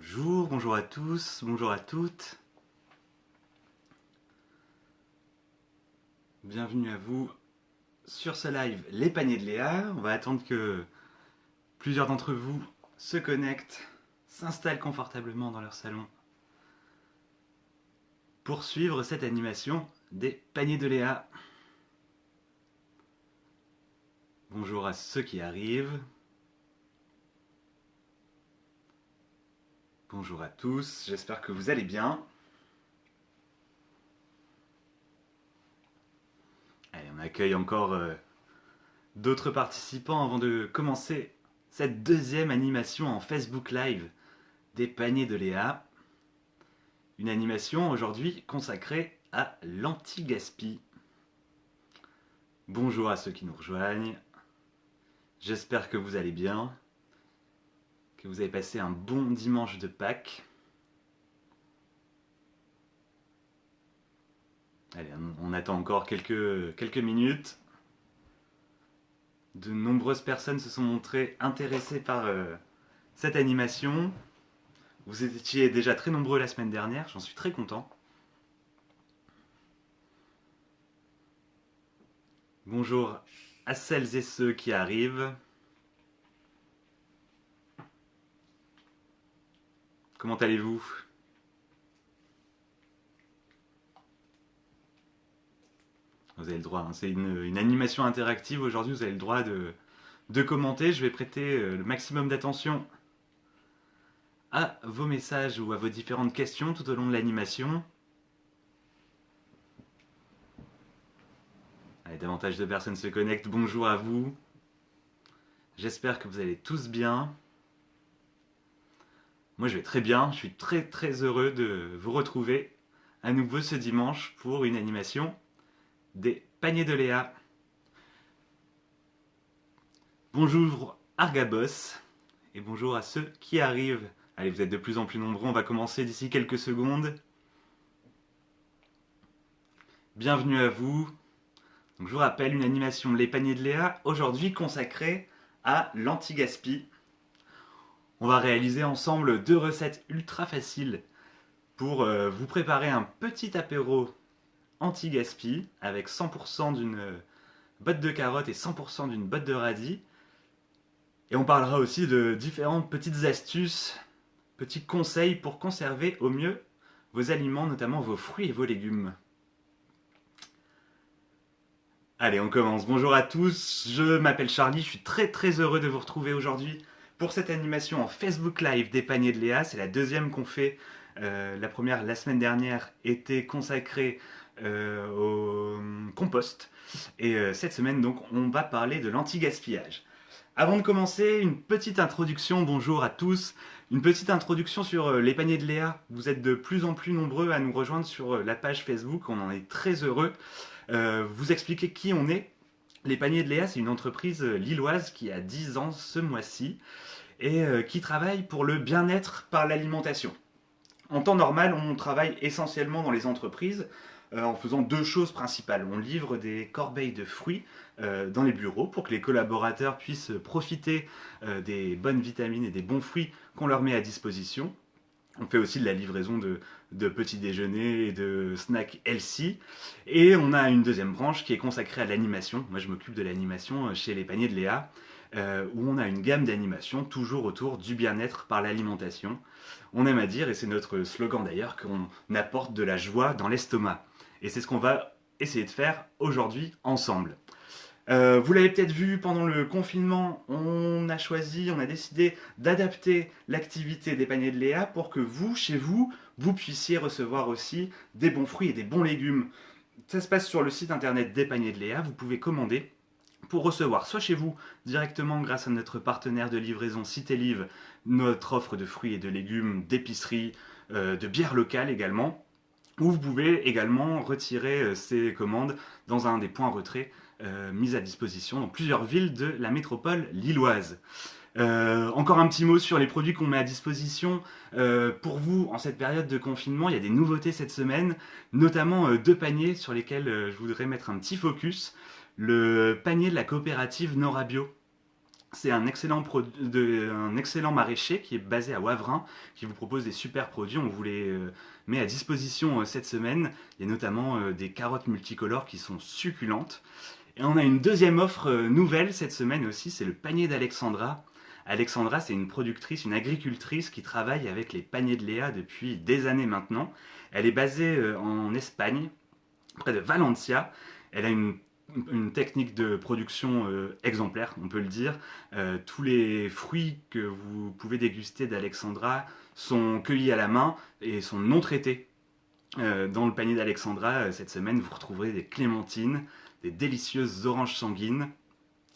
Bonjour, bonjour à tous, bonjour à toutes. Bienvenue à vous sur ce live Les Paniers de Léa. On va attendre que plusieurs d'entre vous se connectent, s'installent confortablement dans leur salon pour suivre cette animation des Paniers de Léa. Bonjour à ceux qui arrivent. Bonjour à tous, j'espère que vous allez bien. Allez, on accueille encore d'autres participants avant de commencer cette deuxième animation en Facebook Live des Paniers de Léa. Une animation aujourd'hui consacrée à l'anti-gaspi. Bonjour à ceux qui nous rejoignent. J'espère que vous allez bien, que vous avez passé un bon dimanche de Pâques. Allez, on attend encore quelques minutes. De nombreuses personnes se sont montrées intéressées par cette animation. Vous étiez déjà très nombreux la semaine dernière, j'en suis très content. Bonjour à celles et ceux qui arrivent. Comment allez-vous ? Vous avez le droit, hein, c'est une animation interactive aujourd'hui, vous avez le droit de commenter. Je vais prêter le maximum d'attention à vos messages ou à vos différentes questions tout au long de l'animation. Allez, davantage de personnes se connectent. Bonjour à vous. J'espère que vous allez tous bien. Moi je vais très bien, je suis très heureux de vous retrouver à nouveau ce dimanche pour une animation des Paniers de Léa. Bonjour Argabos et bonjour à ceux qui arrivent. Allez, vous êtes de plus en plus nombreux, on va commencer d'ici quelques secondes. Bienvenue à vous. Donc, je vous rappelle une animation Les Paniers de Léa, aujourd'hui consacrée à l'anti-gaspi. On va réaliser ensemble 2 recettes ultra faciles pour vous préparer un petit apéro anti-gaspi avec 100% d'une botte de carottes et 100% d'une botte de radis. Et on parlera aussi de différentes petites astuces, petits conseils pour conserver au mieux vos aliments, notamment vos fruits et vos légumes. Allez, on commence. Bonjour à tous, je m'appelle Charlie, je suis très heureux de vous retrouver aujourd'hui pour cette animation en Facebook Live des Paniers de Léa. C'est la deuxième qu'on fait. La première, la semaine dernière, était consacrée au compost. Et cette semaine, donc, on va parler de l'anti-gaspillage. Avant de commencer, une petite introduction, bonjour à tous. Une petite introduction sur les Paniers de Léa. Vous êtes de plus en plus nombreux à nous rejoindre sur la page Facebook, on en est très heureux. Vous expliquer qui on est. Les Paniers de Léa, c'est une entreprise lilloise qui a 10 ans ce mois-ci et qui travaille pour le bien-être par l'alimentation. En temps normal, on travaille essentiellement dans les entreprises en faisant 2 choses principales. On livre des corbeilles de fruits dans les bureaux pour que les collaborateurs puissent profiter des bonnes vitamines et des bons fruits qu'on leur met à disposition. On fait aussi de la livraison de petits déjeuners et de snacks healthy. Et on a une deuxième branche qui est consacrée à l'animation. Moi, je m'occupe de l'animation chez les Paniers de Léa, où on a une gamme d'animations toujours autour du bien-être par l'alimentation. On aime à dire, et c'est notre slogan d'ailleurs, qu'on apporte de la joie dans l'estomac. Et c'est ce qu'on va essayer de faire aujourd'hui ensemble. Vous l'avez peut-être vu pendant le confinement, on a décidé d'adapter l'activité des Paniers de Léa pour que vous, chez vous, vous puissiez recevoir aussi des bons fruits et des bons légumes. Ça se passe sur le site internet des Paniers de Léa, vous pouvez commander pour recevoir soit chez vous, directement grâce à notre partenaire de livraison Citelive, notre offre de fruits et de légumes, d'épicerie, de bière locale également, ou vous pouvez également retirer ces commandes dans un des points retrait mis à disposition dans plusieurs villes de la métropole lilloise. Encore un petit mot sur les produits qu'on met à disposition pour vous en cette période de confinement. Il y a des nouveautés cette semaine, notamment 2 paniers sur lesquels je voudrais mettre un petit focus. Le panier de la coopérative Nora Bio, C'est un excellent maraîcher qui est basé à Wavrin, qui vous propose des super produits. On vous les met à disposition cette semaine. Il y a notamment des carottes multicolores qui sont succulentes. Et on a une deuxième offre nouvelle cette semaine aussi, c'est le panier d'Alexandra. Alexandra, c'est une productrice, une agricultrice qui travaille avec les paniers de Léa depuis des années maintenant. Elle est basée en Espagne, près de Valencia. Elle a une technique de production exemplaire, on peut le dire. Tous les fruits que vous pouvez déguster d'Alexandra sont cueillis à la main et sont non traités. Dans le panier d'Alexandra, cette semaine, vous retrouverez des clémentines, des délicieuses oranges sanguines,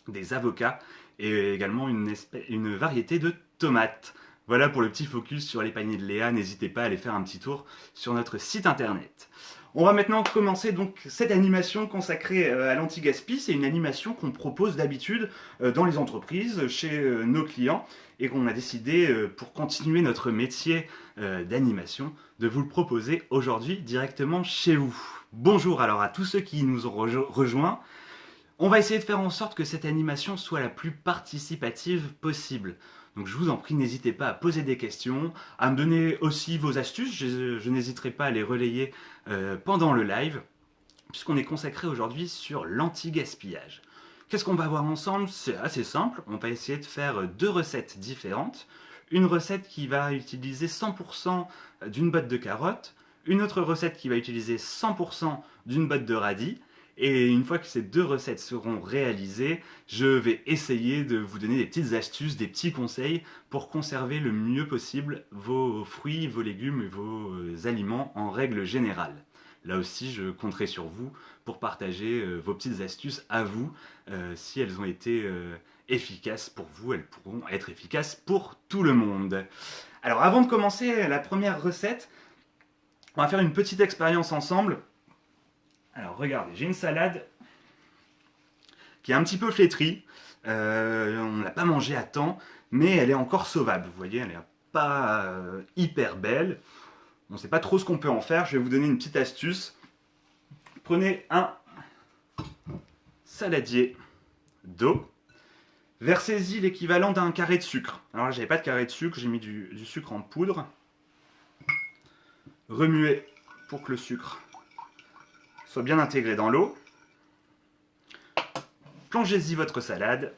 des avocats et également une variété de tomates. Voilà pour le petit focus sur les paniers de Léa. N'hésitez pas à aller faire un petit tour sur notre site internet. On va maintenant commencer donc cette animation consacrée à l'anti-gaspi. C'est une animation qu'on propose d'habitude dans les entreprises, chez nos clients, et qu'on a décidé, pour continuer notre métier d'animation, de vous le proposer aujourd'hui directement chez vous. Bonjour alors à tous ceux qui nous ont rejoints. On va essayer de faire en sorte que cette animation soit la plus participative possible. Donc je vous en prie, n'hésitez pas à poser des questions, à me donner aussi vos astuces, je n'hésiterai pas à les relayer pendant le live, puisqu'on est consacré aujourd'hui sur l'anti-gaspillage. Qu'est-ce qu'on va voir ensemble? C'est assez simple, on va essayer de faire deux recettes différentes. Une recette qui va utiliser 100% d'une botte de carottes, une autre recette qui va utiliser 100% d'une botte de radis. Et une fois que ces deux recettes seront réalisées, je vais essayer de vous donner des petites astuces, des petits conseils pour conserver le mieux possible vos fruits, vos légumes et vos aliments en règle générale. Là aussi, je compterai sur vous pour partager vos petites astuces à vous. Si elles ont été efficaces pour vous, elles pourront être efficaces pour tout le monde. Alors avant de commencer la première recette, on va faire une petite expérience ensemble. Alors regardez, j'ai une salade qui est un petit peu flétrie. On ne l'a pas mangée à temps, mais elle est encore sauvable. Vous voyez, elle n'est pas hyper belle. On ne sait pas trop ce qu'on peut en faire. Je vais vous donner une petite astuce. Prenez un saladier d'eau. Versez-y l'équivalent d'un carré de sucre. Alors là, j'avais pas de carré de sucre, j'ai mis du sucre en poudre. Remuez pour que le sucre soit bien intégré dans l'eau. Plongez-y votre salade.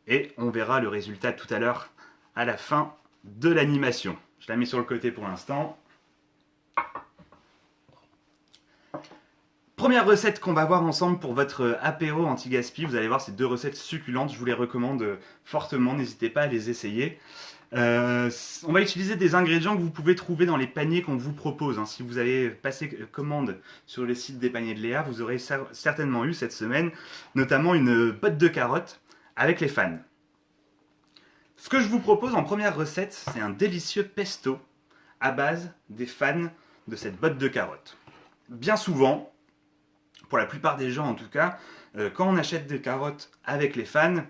Et on verra le résultat tout à l'heure à la fin de l'animation. Je la mets sur le côté pour l'instant. Première recette qu'on va voir ensemble pour votre apéro anti-gaspi. Vous allez voir ces deux recettes succulentes. Je vous les recommande fortement. N'hésitez pas à les essayer. On va utiliser des ingrédients que vous pouvez trouver dans les paniers qu'on vous propose. Si vous avez passé commande sur le site des paniers de Léa, vous aurez certainement eu cette semaine notamment une botte de carottes avec les fans. Ce que je vous propose en première recette, c'est un délicieux pesto à base des fans de cette botte de carottes. Bien souvent, pour la plupart des gens en tout cas, quand on achète des carottes avec les fans,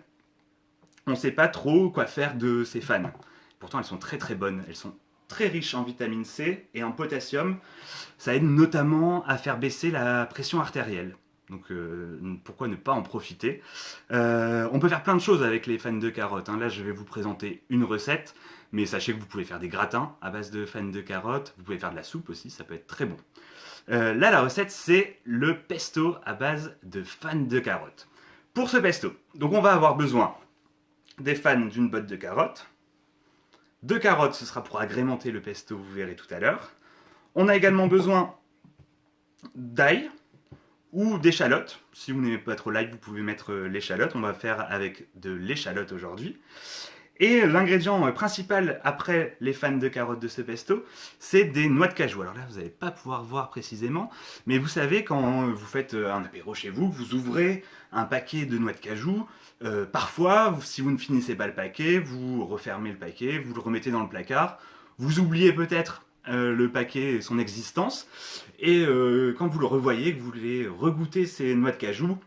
on ne sait pas trop quoi faire de ces fans. Pourtant, elles sont très très bonnes. Elles sont très riches en vitamine C et en potassium. Ça aide notamment à faire baisser la pression artérielle. Donc pourquoi ne pas en profiter? On peut faire plein de choses avec les fans de carottes. Là, je vais vous présenter une recette. Mais sachez que vous pouvez faire des gratins à base de fans de carottes. Vous pouvez faire de la soupe aussi, ça peut être très bon. Là, la recette, c'est le pesto à base de fans de carottes. Pour ce pesto, donc on va avoir besoin des fans d'une botte de carottes. De carottes, ce sera pour agrémenter le pesto, vous verrez tout à l'heure. On a également besoin d'ail ou d'échalotes. Si vous n'aimez pas trop l'ail, vous pouvez mettre l'échalote. On va faire avec de l'échalote aujourd'hui. Et l'ingrédient principal après les fans de carottes de ce pesto, c'est des noix de cajou. Alors là, vous n'allez pas pouvoir voir précisément, mais vous savez, quand vous faites un apéro chez vous, vous ouvrez un paquet de noix de cajou. Parfois, si vous ne finissez pas le paquet, vous refermez le paquet, vous le remettez dans le placard. Vous oubliez peut-être le paquet et son existence. Et quand vous le revoyez, que vous voulez regoûter ces noix de cajou,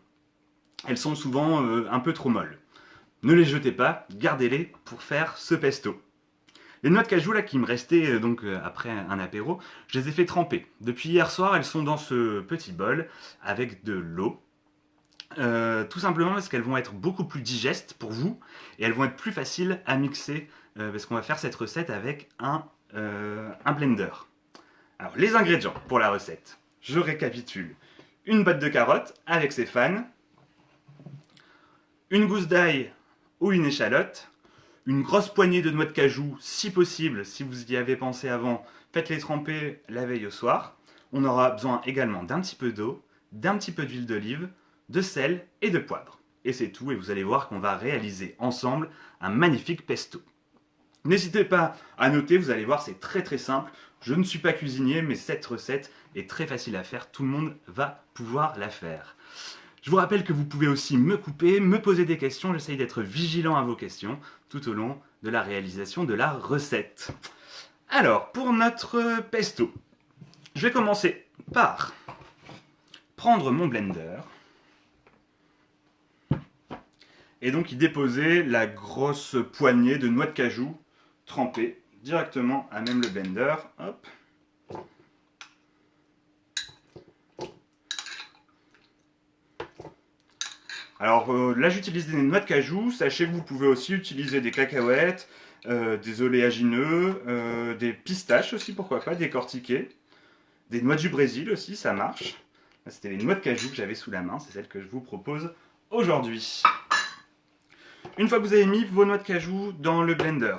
elles sont souvent un peu trop molles. Ne les jetez pas, gardez-les pour faire ce pesto. Les noix de cajou là qui me restaient après un apéro, je les ai fait tremper. Depuis hier soir, elles sont dans ce petit bol avec de l'eau. Tout simplement parce qu'elles vont être beaucoup plus digestes pour vous et elles vont être plus faciles à mixer parce qu'on va faire cette recette avec un blender. Alors, les ingrédients pour la recette, je récapitule. Une botte de carottes avec ses fans, une gousse d'ail ou une échalote, une grosse poignée de noix de cajou, si possible, si vous y avez pensé avant, faites-les tremper la veille au soir. On aura besoin également d'un petit peu d'eau, d'un petit peu d'huile d'olive, de sel et de poivre. Et c'est tout, et vous allez voir qu'on va réaliser ensemble un magnifique pesto. N'hésitez pas à noter, vous allez voir, c'est très très simple. Je ne suis pas cuisinier, mais cette recette est très facile à faire, tout le monde va pouvoir la faire. Je vous rappelle que vous pouvez aussi me couper, me poser des questions, j'essaye d'être vigilant à vos questions tout au long de la réalisation de la recette. Alors, pour notre pesto, je vais commencer par prendre mon blender et donc y déposer la grosse poignée de noix de cajou trempée directement à même le blender. Hop. Alors là j'utilise des noix de cajou, sachez que vous pouvez aussi utiliser des cacahuètes, des oléagineux, des pistaches aussi pourquoi pas, décortiquées, des noix du Brésil aussi, ça marche. C'était les noix de cajou que j'avais sous la main, c'est celle que je vous propose aujourd'hui. Une fois que vous avez mis vos noix de cajou dans le blender,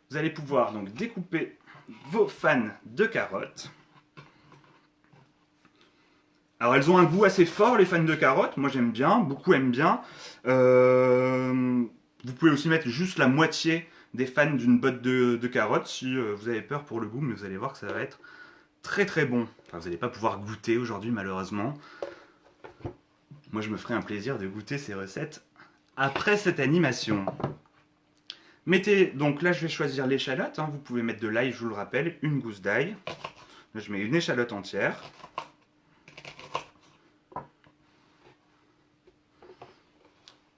vous allez pouvoir donc découper vos fans de carottes. Alors elles ont un goût assez fort les fans de carottes, moi j'aime bien, beaucoup aiment bien. Vous pouvez aussi mettre juste la moitié des fans d'une botte de carottes si vous avez peur pour le goût, mais vous allez voir que ça va être très très bon. Enfin, vous n'allez pas pouvoir goûter aujourd'hui malheureusement. Moi je me ferai un plaisir de goûter ces recettes après cette animation. Mettez, donc là je vais choisir l'échalote, hein. Vous pouvez mettre de l'ail, je vous le rappelle, une gousse d'ail. Là je mets une échalote entière.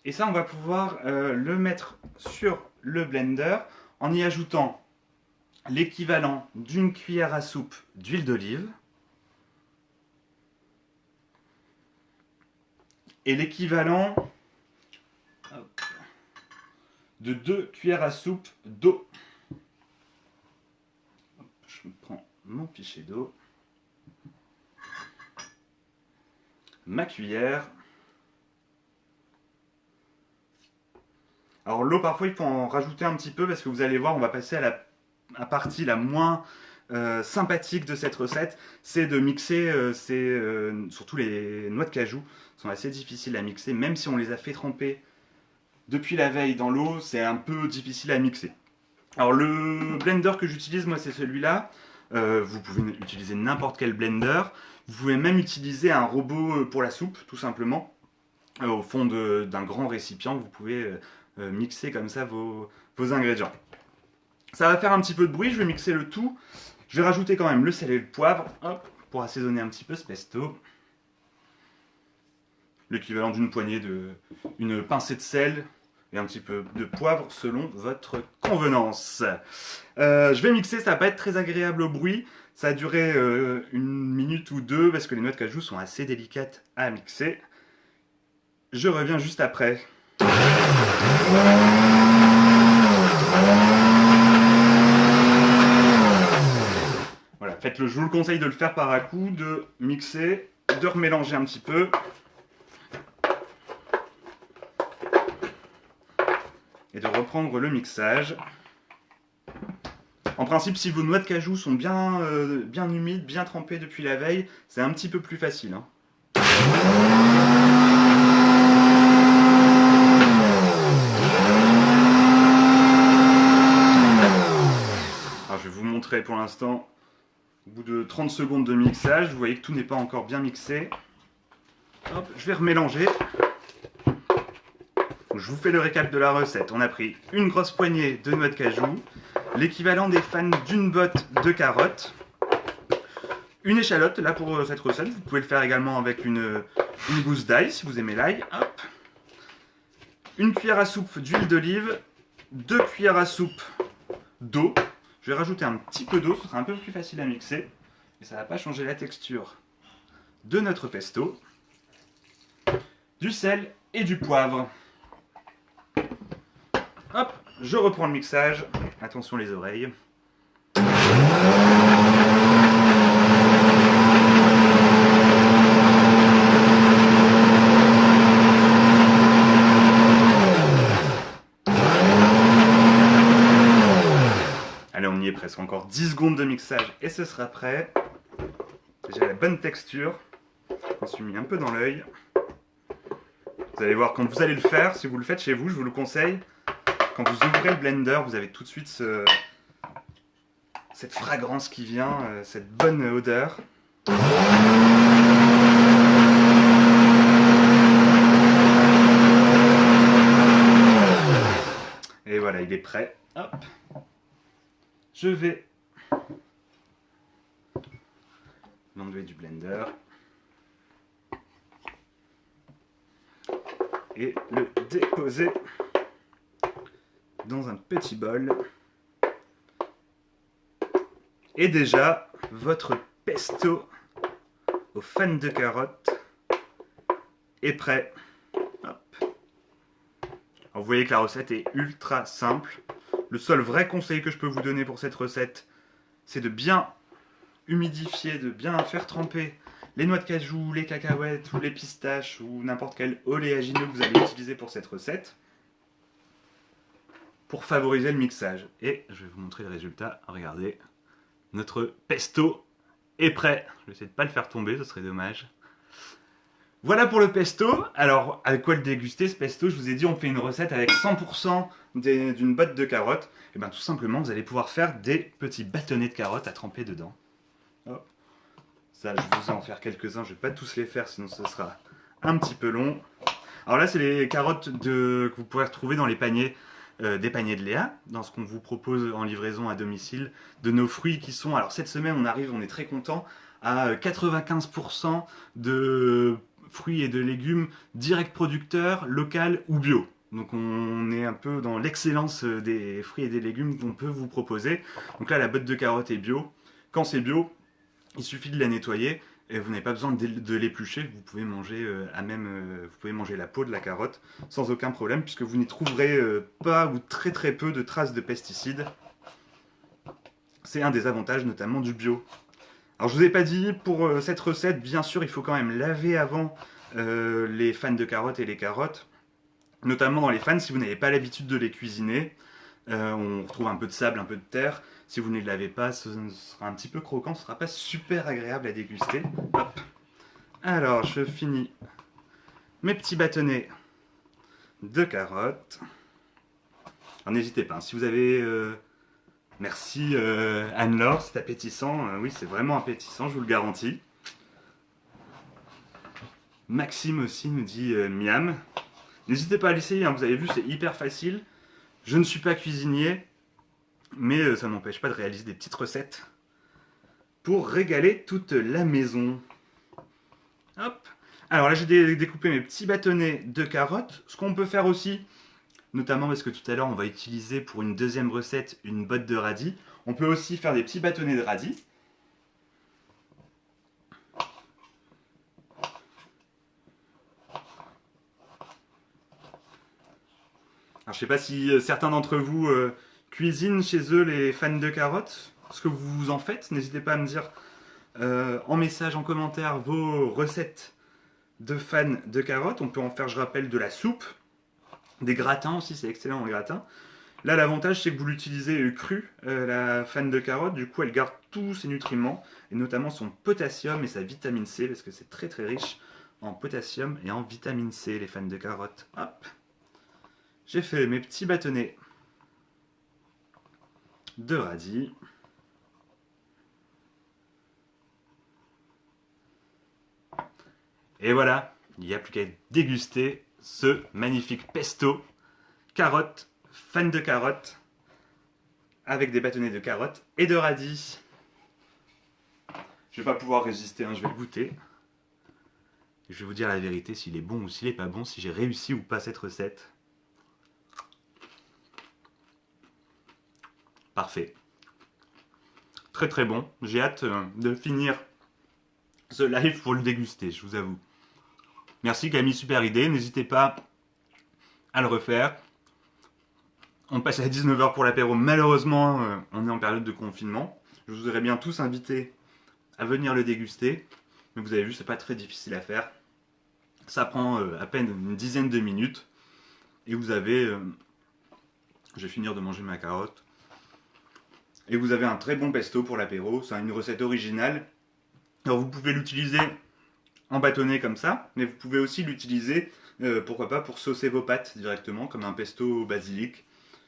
Et ça on va pouvoir le mettre sur le blender en y ajoutant l'équivalent d'une cuillère à soupe d'huile d'olive et l'équivalent de 2 cuillères à soupe d'eau. Je prends mon pichet d'eau, ma cuillère. Alors l'eau parfois il faut en rajouter un petit peu parce que vous allez voir on va passer à la partie la moins sympathique de cette recette, c'est de mixer, surtout les noix de cajou sont assez difficiles à mixer, même si on les a fait tremper depuis la veille dans l'eau, c'est un peu difficile à mixer. Alors le blender que j'utilise moi c'est celui-là, vous pouvez utiliser n'importe quel blender, vous pouvez même utiliser un robot pour la soupe tout simplement, au fond d'un grand récipient, vous pouvez mixer comme ça vos ingrédients. Ça va faire un petit peu de bruit, je vais mixer le tout. Je vais rajouter quand même le sel et le poivre, hop, pour assaisonner un petit peu ce pesto. L'équivalent d'une poignée une pincée de sel et un petit peu de poivre selon votre convenance. Je vais mixer, ça va pas être très agréable au bruit. Ça a duré 1 minute ou 2 parce que les noix de cajou sont assez délicates à mixer. Je reviens juste après. Voilà, faites-le, je vous le conseille de le faire par à-coups, de mixer, de remélanger un petit peu. Et de reprendre le mixage. En principe, si vos noix de cajou sont bien humides, bien trempées depuis la veille, c'est un petit peu plus facile, hein. Alors, je vais vous montrer pour l'instant, au bout de 30 secondes de mixage, vous voyez que tout n'est pas encore bien mixé. Hop, je vais remélanger. Je vous fais le récap de la recette. On a pris une grosse poignée de noix de cajou, l'équivalent des fans d'une botte de carottes, une échalote, là pour cette recette, vous pouvez le faire également avec une gousse d'ail si vous aimez l'ail, hop. Une cuillère à soupe d'huile d'olive, 2 cuillères à soupe d'eau. Je vais rajouter un petit peu d'eau, ce sera un peu plus facile à mixer, et ça ne va pas changer la texture de notre pesto. du sel et du poivre. Hop, je reprends le mixage. Attention les oreilles. Allez, on y est presque. Encore 10 secondes de mixage et ce sera prêt. J'ai la bonne texture. Je me suis mis un peu dans l'œil. Vous allez voir, quand vous allez le faire, si vous le faites chez vous, je vous le conseille, quand vous ouvrez le blender, vous avez tout de suite cette fragrance qui vient, cette bonne odeur. Et voilà, il est prêt. Hop. Je vais l'enlever du blender et le déposer dans un petit bol. Et déjà, votre pesto aux fans de carottes est prêt. Hop. Alors vous voyez que la recette est ultra simple. Le seul vrai conseil que je peux vous donner pour cette recette, c'est de bien humidifier, de bien faire tremper les noix de cajou, les cacahuètes ou les pistaches ou n'importe quel oléagineux que vous allez utiliser pour cette recette pour favoriser le mixage. Et je vais vous montrer le résultat. Regardez, notre pesto est prêt. Je vais essayer de ne pas le faire tomber, ce serait dommage. Voilà pour le pesto. Alors, avec quoi le déguster ce pesto? Je vous ai dit, on fait une recette avec 100% d'une botte de carottes. Et bien tout simplement, vous allez pouvoir faire des petits bâtonnets de carottes à tremper dedans. Hop. Ça, je vous en faire quelques-uns. Je ne vais pas tous les faire, sinon ce sera un petit peu long. Alors là, c'est les carottes que vous pourrez retrouver dans les paniers, des paniers de Léa, dans ce qu'on vous propose en livraison à domicile, de nos fruits qui sont... Alors cette semaine, on est très content, à 95% de fruits et de légumes direct producteurs, local ou bio. Donc on est un peu dans l'excellence des fruits et des légumes qu'on peut vous proposer. Donc là, la botte de carottes est bio. Quand c'est bio, il suffit de la nettoyer et vous n'avez pas besoin de l'éplucher. Vous pouvez manger vous pouvez manger la peau de la carotte sans aucun problème puisque vous n'y trouverez pas ou très très peu de traces de pesticides. C'est un des avantages notamment du bio. Alors je vous ai pas dit, pour cette recette, bien sûr, il faut quand même laver avant les fans de carottes et les carottes. Notamment dans les fans, si vous n'avez pas l'habitude de les cuisiner, on retrouve un peu de sable, un peu de terre. Si vous ne les lavez pas, ce sera un petit peu croquant, ce ne sera pas super agréable à déguster. Hop. Alors, je finis mes petits bâtonnets de carottes. Alors n'hésitez pas, hein, si vous avez... Merci Anne-Laure, c'est appétissant. Oui, c'est vraiment appétissant, je vous le garantis. Maxime aussi nous dit miam. N'hésitez pas à l'essayer, hein, vous avez vu, c'est hyper facile. Je ne suis pas cuisinier, mais ça n'empêche pas de réaliser des petites recettes pour régaler toute la maison. Hop. Alors là, j'ai découpé mes petits bâtonnets de carottes. Ce qu'on peut faire aussi, notamment parce que tout à l'heure, on va utiliser pour une deuxième recette une botte de radis. On peut aussi faire des petits bâtonnets de radis. Alors, je sais pas si certains d'entre vous cuisinent chez eux les fans de carottes. Ce que vous en faites, n'hésitez pas à me dire en message, en commentaire, vos recettes de fans de carottes. On peut en faire, je rappelle, de la soupe, des gratins aussi, c'est excellent en gratin. Là, l'avantage, c'est que vous l'utilisez cru, la fan de carotte. Du coup, elle garde tous ses nutriments, et notamment son potassium et sa vitamine C, parce que c'est très très riche en potassium et en vitamine C, les fans de carottes. Hop. J'ai fait mes petits bâtonnets de radis. Et voilà, il n'y a plus qu'à déguster ce magnifique pesto carottes, fan de carottes, avec des bâtonnets de carottes et de radis. Je ne vais pas pouvoir résister, hein, je vais le goûter. Je vais vous dire la vérité, s'il est bon ou s'il n'est pas bon, si j'ai réussi ou pas cette recette. Parfait. Très très bon. J'ai hâte de finir ce live pour le déguster, je vous avoue. Merci Camille, super idée. N'hésitez pas à le refaire. On passe à 19h pour l'apéro. Malheureusement, on est en période de confinement. Je vous aurais bien tous invités à venir le déguster. Mais vous avez vu, c'est pas très difficile à faire. Ça prend à peine une dizaine de minutes. Et vous avez... je vais finir de manger ma carotte. Et vous avez un très bon pesto pour l'apéro. C'est une recette originale. Alors vous pouvez l'utiliser en bâtonnet comme ça, mais vous pouvez aussi l'utiliser, pourquoi pas, pour saucer vos pâtes directement, comme un pesto au basilic.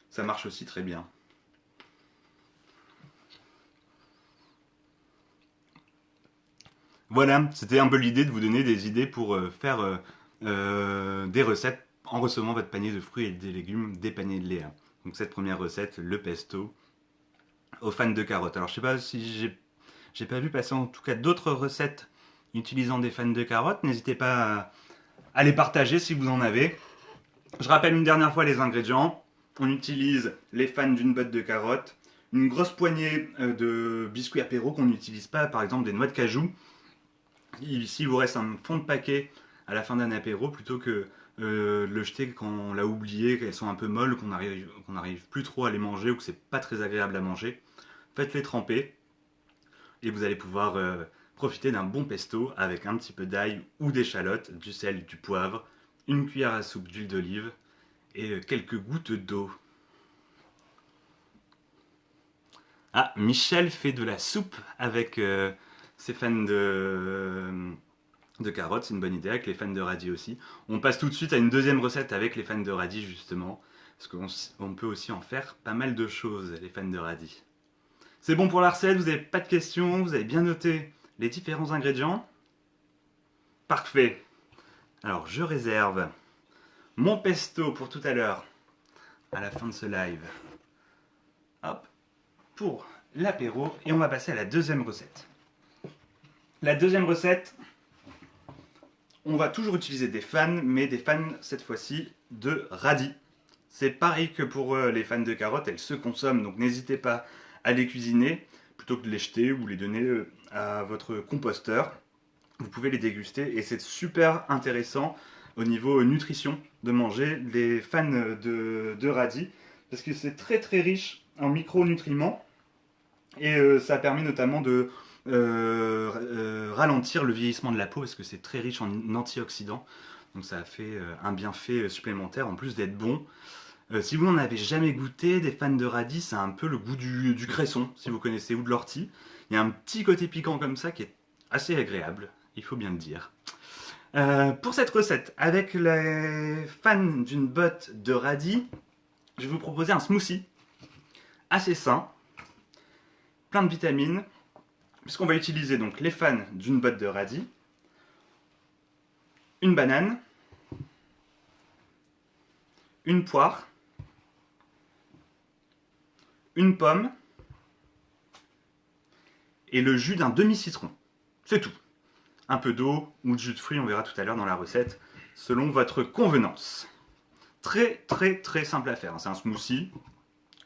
Ça marche aussi très bien. Voilà, c'était un peu l'idée de vous donner des idées pour faire des recettes en recevant votre panier de fruits et des légumes des paniers de Léa. Donc cette première recette, le pesto, aux fans de carottes. Alors je sais pas si j'ai pas vu passer en tout cas d'autres recettes utilisant des fans de carottes. N'hésitez pas à les partager si vous en avez. Je rappelle une dernière fois les ingrédients. On utilise les fans d'une botte de carottes, une grosse poignée de biscuits apéro qu'on n'utilise pas, par exemple des noix de cajou. Ici, il vous reste un fond de paquet à la fin d'un apéro plutôt que le jeter quand on l'a oublié, qu'elles sont un peu molles, qu'on n'arrive plus trop à les manger ou que c'est pas très agréable à manger. Faites-les tremper et vous allez pouvoir profiter d'un bon pesto avec un petit peu d'ail ou d'échalote, du sel, du poivre, une cuillère à soupe d'huile d'olive et quelques gouttes d'eau. Ah, Michel fait de la soupe avec ses fans de carottes, c'est une bonne idée, avec les fans de radis aussi. On passe tout de suite à une deuxième recette avec les fans de radis justement, parce qu'on peut aussi en faire pas mal de choses, les fans de radis. C'est bon pour la recette, vous n'avez pas de questions, vous avez bien noté les différents ingrédients. Parfait. Alors je réserve mon pesto pour tout à l'heure, à la fin de ce live. Hop, pour l'apéro, et on va passer à la deuxième recette. La deuxième recette, on va toujours utiliser des fans, mais des fans cette fois-ci de radis. C'est pareil que pour les fans de carottes, elles se consomment, donc n'hésitez pas à les cuisiner plutôt que de les jeter ou les donner à votre composteur. Vous pouvez les déguster et c'est super intéressant au niveau nutrition de manger les fans de radis parce que c'est très très riche en micronutriments et ça permet notamment de ralentir le vieillissement de la peau parce que c'est très riche en antioxydants. Donc ça a fait un bienfait supplémentaire en plus d'être bon. Si vous n'en avez jamais goûté, des fans de radis, c'est un peu le goût du cresson, si vous connaissez, ou de l'ortie. Il y a un petit côté piquant comme ça qui est assez agréable, il faut bien le dire. Pour cette recette, avec les fans d'une botte de radis, je vais vous proposer un smoothie assez sain, plein de vitamines, puisqu'on va utiliser donc les fans d'une botte de radis, une banane, une poire, une pomme et le jus d'un demi-citron. C'est tout. Un peu d'eau ou de jus de fruits, on verra tout à l'heure dans la recette, selon votre convenance. Très très très simple à faire, c'est un smoothie.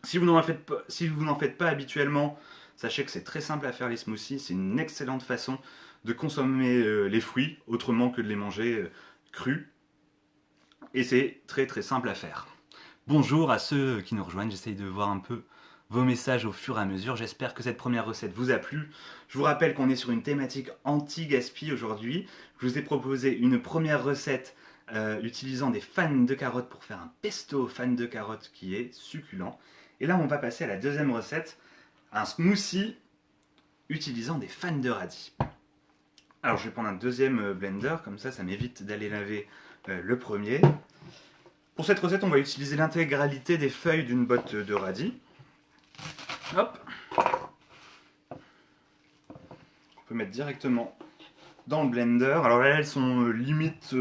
Si vous n'en faites pas habituellement, sachez que c'est très simple à faire les smoothies, c'est une excellente façon de consommer les fruits, autrement que de les manger crus. Et c'est très très simple à faire. Bonjour à ceux qui nous rejoignent, j'essaye de voir un peu vos messages au fur et à mesure. J'espère que cette première recette vous a plu. Je vous rappelle qu'on est sur une thématique anti-gaspi aujourd'hui. Je vous ai proposé une première recette utilisant des fans de carottes pour faire un pesto fan de carottes qui est succulent. Et là, on va passer à la deuxième recette, un smoothie utilisant des fans de radis. Alors, je vais prendre un deuxième blender, comme ça m'évite d'aller laver le premier. Pour cette recette, on va utiliser l'intégralité des feuilles d'une botte de radis. Hop. On peut mettre directement dans le blender. Alors là, elles sont limite...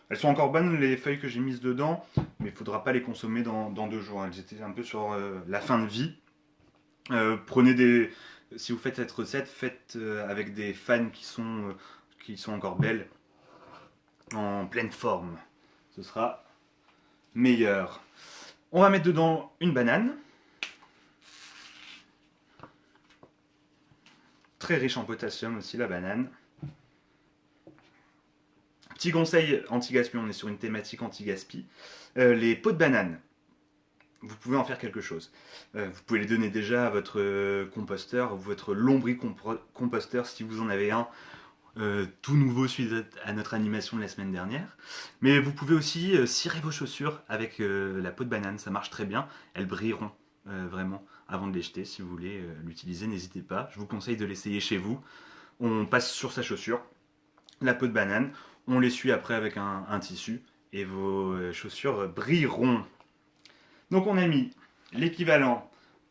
elles sont encore bonnes, les feuilles que j'ai mises dedans, mais il ne faudra pas les consommer dans 2 jours. Elles étaient un peu sur la fin de vie. Prenez des... Si vous faites cette recette, faites avec des fans qui sont encore belles, en pleine forme. Ce sera meilleur. On va mettre dedans une banane. Très riche en potassium aussi la banane. Petit conseil anti-gaspi, on est sur une thématique anti-gaspi. Les pots de banane, vous pouvez en faire quelque chose. Vous pouvez les donner déjà à votre composteur ou votre lombricomposteur si vous en avez un. Tout nouveau suite à notre animation de la semaine dernière. Mais vous pouvez aussi cirer vos chaussures avec la peau de banane, ça marche très bien. Elles brilleront vraiment avant de les jeter. Si vous voulez l'utiliser, n'hésitez pas. Je vous conseille de l'essayer chez vous. On passe sur sa chaussure la peau de banane, on l'essuie après avec un tissu et vos chaussures brilleront. Donc on a mis l'équivalent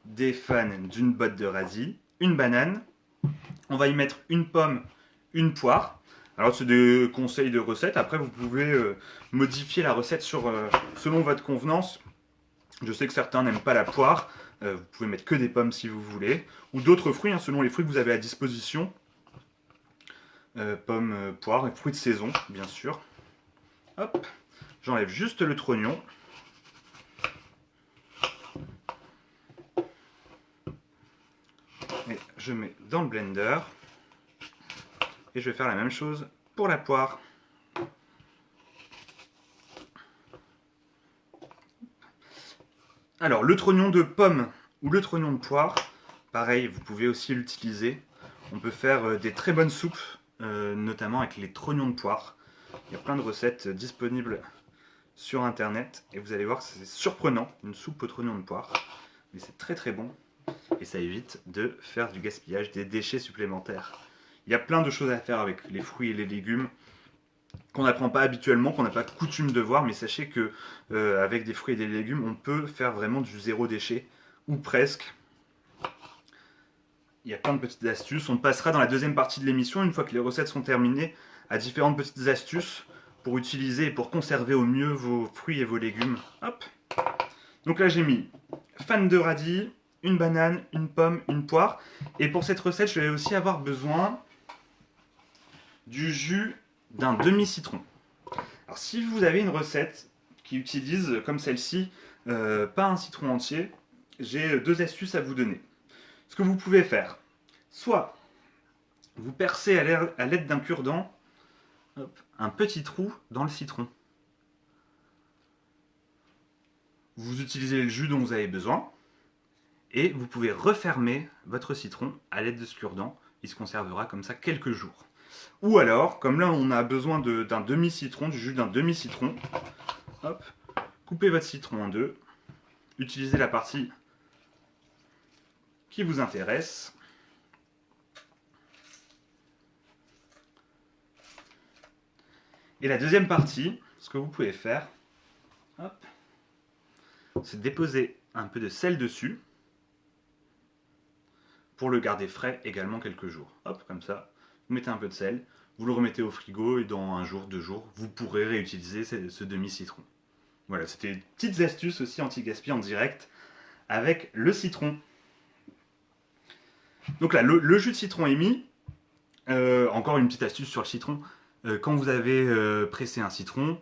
des fans d'une botte de radis, une banane, on va y mettre une pomme, une poire. Alors c'est des conseils de recette, après vous pouvez modifier la recette selon votre convenance. Je sais que certains n'aiment pas la poire, vous pouvez mettre que des pommes si vous voulez, ou d'autres fruits, selon les fruits que vous avez à disposition. Pommes, poires, fruits de saison, bien sûr. Hop, j'enlève juste le trognon. Et je mets dans le blender. Et je vais faire la même chose pour la poire. Alors, le trognon de pomme ou le trognon de poire, pareil, vous pouvez aussi l'utiliser. On peut faire des très bonnes soupes, notamment avec les trognons de poire. Il y a plein de recettes disponibles sur internet et vous allez voir que c'est surprenant, une soupe au trognon de poire. Mais c'est très très bon et ça évite de faire du gaspillage, des déchets supplémentaires. Il y a plein de choses à faire avec les fruits et les légumes qu'on n'apprend pas habituellement, qu'on n'a pas coutume de voir, mais sachez que avec des fruits et des légumes, on peut faire vraiment du zéro déchet, ou presque. Il y a plein de petites astuces. On passera dans la deuxième partie de l'émission, une fois que les recettes sont terminées, à différentes petites astuces pour utiliser et pour conserver au mieux vos fruits et vos légumes. Hop. Donc là j'ai mis fan de radis, une banane, une pomme, une poire. Et pour cette recette, je vais aussi avoir besoin du jus d'un demi-citron. Alors si vous avez une recette qui utilise, comme celle-ci, pas un citron entier, j'ai deux astuces à vous donner. Ce que vous pouvez faire, soit vous percez à l'aide d'un cure-dent un petit trou dans le citron. Vous utilisez le jus dont vous avez besoin et vous pouvez refermer votre citron à l'aide de ce cure-dent. Il se conservera comme ça quelques jours. Ou alors, comme là on a besoin d'un demi-citron, du jus d'un demi-citron, hop, coupez votre citron en deux, utilisez la partie qui vous intéresse. Et la deuxième partie, ce que vous pouvez faire, c'est déposer un peu de sel dessus pour le garder frais également quelques jours. Hop, comme ça, vous mettez un peu de sel, vous le remettez au frigo et dans un jour, 2 jours, vous pourrez réutiliser ce demi-citron. Voilà, c'était des petites astuces aussi anti-gaspi en direct avec le citron. Donc là, le jus de citron est mis. Encore une petite astuce sur le citron. Quand vous avez pressé un citron,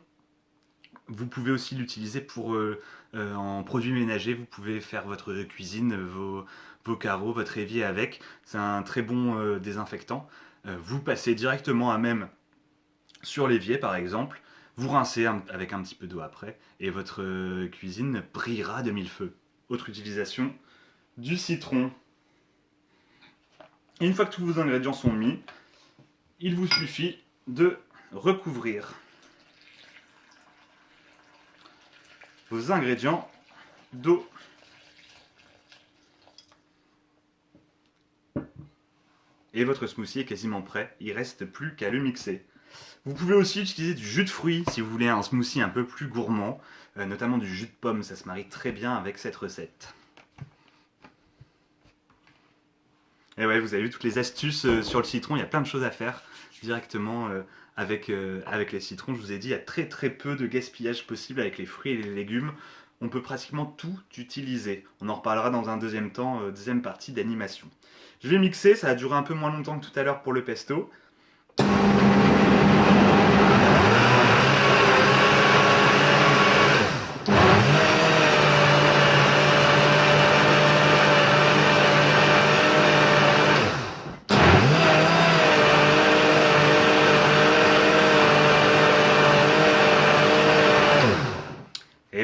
vous pouvez aussi l'utiliser pour en produit ménager. Vous pouvez faire votre cuisine, vos carreaux, votre évier avec. C'est un très bon désinfectant. Vous passez directement à même sur l'évier par exemple. Vous rincez avec un petit peu d'eau après et votre cuisine brillera de mille feux. Autre utilisation du citron. Et une fois que tous vos ingrédients sont mis, il vous suffit de recouvrir vos ingrédients d'eau. Et votre smoothie est quasiment prêt, il ne reste plus qu'à le mixer. Vous pouvez aussi utiliser du jus de fruits si vous voulez un smoothie un peu plus gourmand, notamment du jus de pomme, ça se marie très bien avec cette recette. Et ouais, vous avez vu toutes les astuces sur le citron, il y a plein de choses à faire directement avec les citrons. Je vous ai dit, il y a très très peu de gaspillage possible avec les fruits et les légumes. On peut pratiquement tout utiliser. On en reparlera dans un deuxième temps, deuxième partie d'animation. Je vais mixer, ça a duré un peu moins longtemps que tout à l'heure pour le pesto.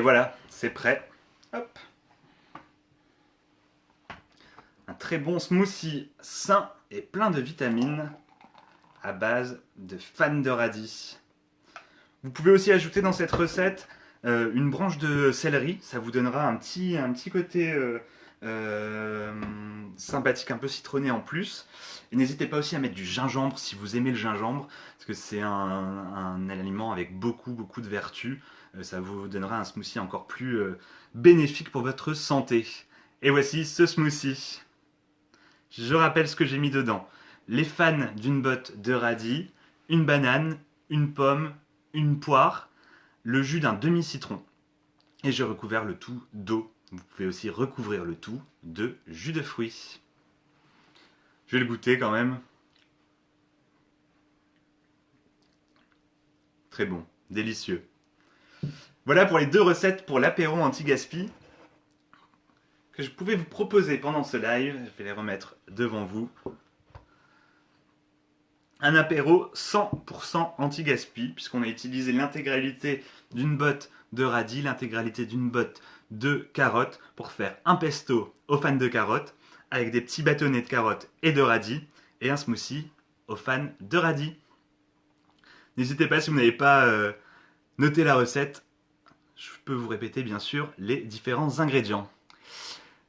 Et voilà, c'est prêt. Hop. Un très bon smoothie sain et plein de vitamines à base de fans de radis. Vous pouvez aussi ajouter dans cette recette une branche de céleri, ça vous donnera un petit côté sympathique, un peu citronné en plus. Et n'hésitez pas aussi à mettre du gingembre si vous aimez le gingembre, parce que c'est un aliment avec beaucoup de vertus. Ça vous donnera un smoothie encore plus bénéfique pour votre santé. Et voici ce smoothie. Je rappelle ce que j'ai mis dedans. Les fans d'une botte de radis, une banane, une pomme, une poire, le jus d'un demi-citron. Et j'ai recouvert le tout d'eau. Vous pouvez aussi recouvrir le tout de jus de fruits. Je vais le goûter quand même. Très bon, délicieux. Voilà pour les 2 recettes pour l'apéro anti-gaspi que je pouvais vous proposer pendant ce live. Je vais les remettre devant vous. Un apéro 100% anti-gaspi, puisqu'on a utilisé l'intégralité d'une botte de radis, l'intégralité d'une botte de carottes pour faire un pesto aux fans de carottes, avec des petits bâtonnets de carottes et de radis, et un smoothie aux fans de radis. N'hésitez pas, si vous n'avez pas noté la recette, je peux vous répéter bien sûr les différents ingrédients.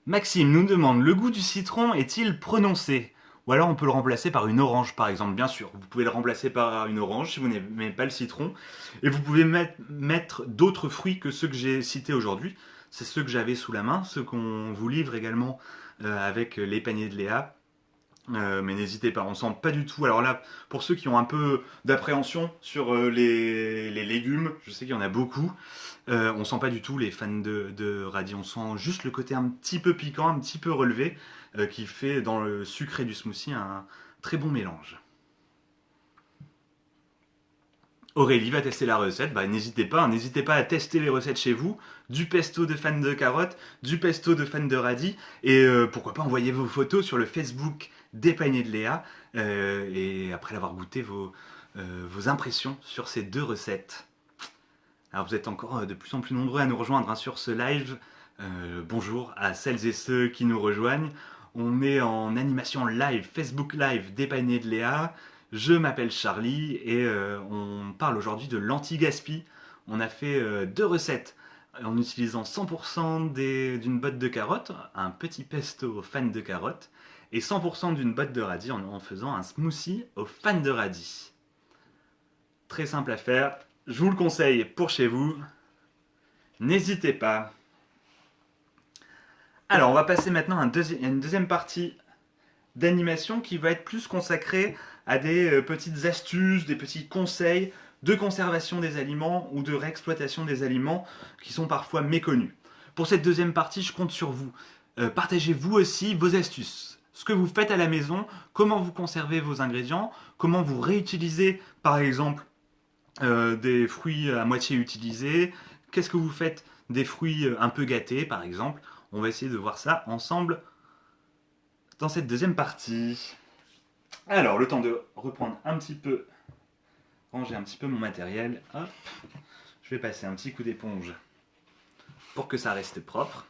Maxime nous demande, le goût du citron est-il prononcé ? Ou alors on peut le remplacer par une orange par exemple, bien sûr. Vous pouvez le remplacer par une orange si vous n'aimez pas le citron. Et vous pouvez mettre d'autres fruits que ceux que j'ai cités aujourd'hui. C'est ceux que j'avais sous la main, ceux qu'on vous livre également avec les paniers de Léa. Mais n'hésitez pas, on sent pas du tout. Alors là, pour ceux qui ont un peu d'appréhension sur les légumes, je sais qu'il y en a beaucoup, on sent pas du tout les fans de radis. On sent juste le côté un petit peu piquant, un petit peu relevé, qui fait dans le sucré du smoothie un très bon mélange. Aurélie va tester la recette, n'hésitez pas à tester les recettes chez vous, du pesto de fans de carottes, du pesto de fans de radis, et pourquoi pas envoyer vos photos sur le Facebook des paniers de Léa, et après l'avoir goûté, vos impressions sur ces 2 recettes. Alors vous êtes encore de plus en plus nombreux à nous rejoindre sur ce live. Bonjour à celles et ceux qui nous rejoignent. On est en animation live, Facebook Live des paniers de Léa. Je m'appelle Charlie et on parle aujourd'hui de l'anti-gaspi. On a fait 2 recettes en utilisant 100% d'une botte de carottes, un petit pesto aux fans de carottes, et 100% d'une botte de radis en faisant un smoothie aux fans de radis. Très simple à faire, je vous le conseille pour chez vous. N'hésitez pas. Alors on va passer maintenant à une deuxième partie d'animation qui va être plus consacrée à des petites astuces, des petits conseils de conservation des aliments ou de réexploitation des aliments qui sont parfois méconnus. Pour cette deuxième partie, je compte sur vous. Partagez vous aussi vos astuces. Ce que vous faites à la maison, comment vous conservez vos ingrédients, comment vous réutilisez par exemple des fruits à moitié utilisés, qu'est-ce que vous faites des fruits un peu gâtés par exemple. On va essayer de voir ça ensemble dans cette deuxième partie. Alors, le temps de reprendre un petit peu, ranger un petit peu mon matériel. Hop. Je vais passer un petit coup d'éponge pour que ça reste propre.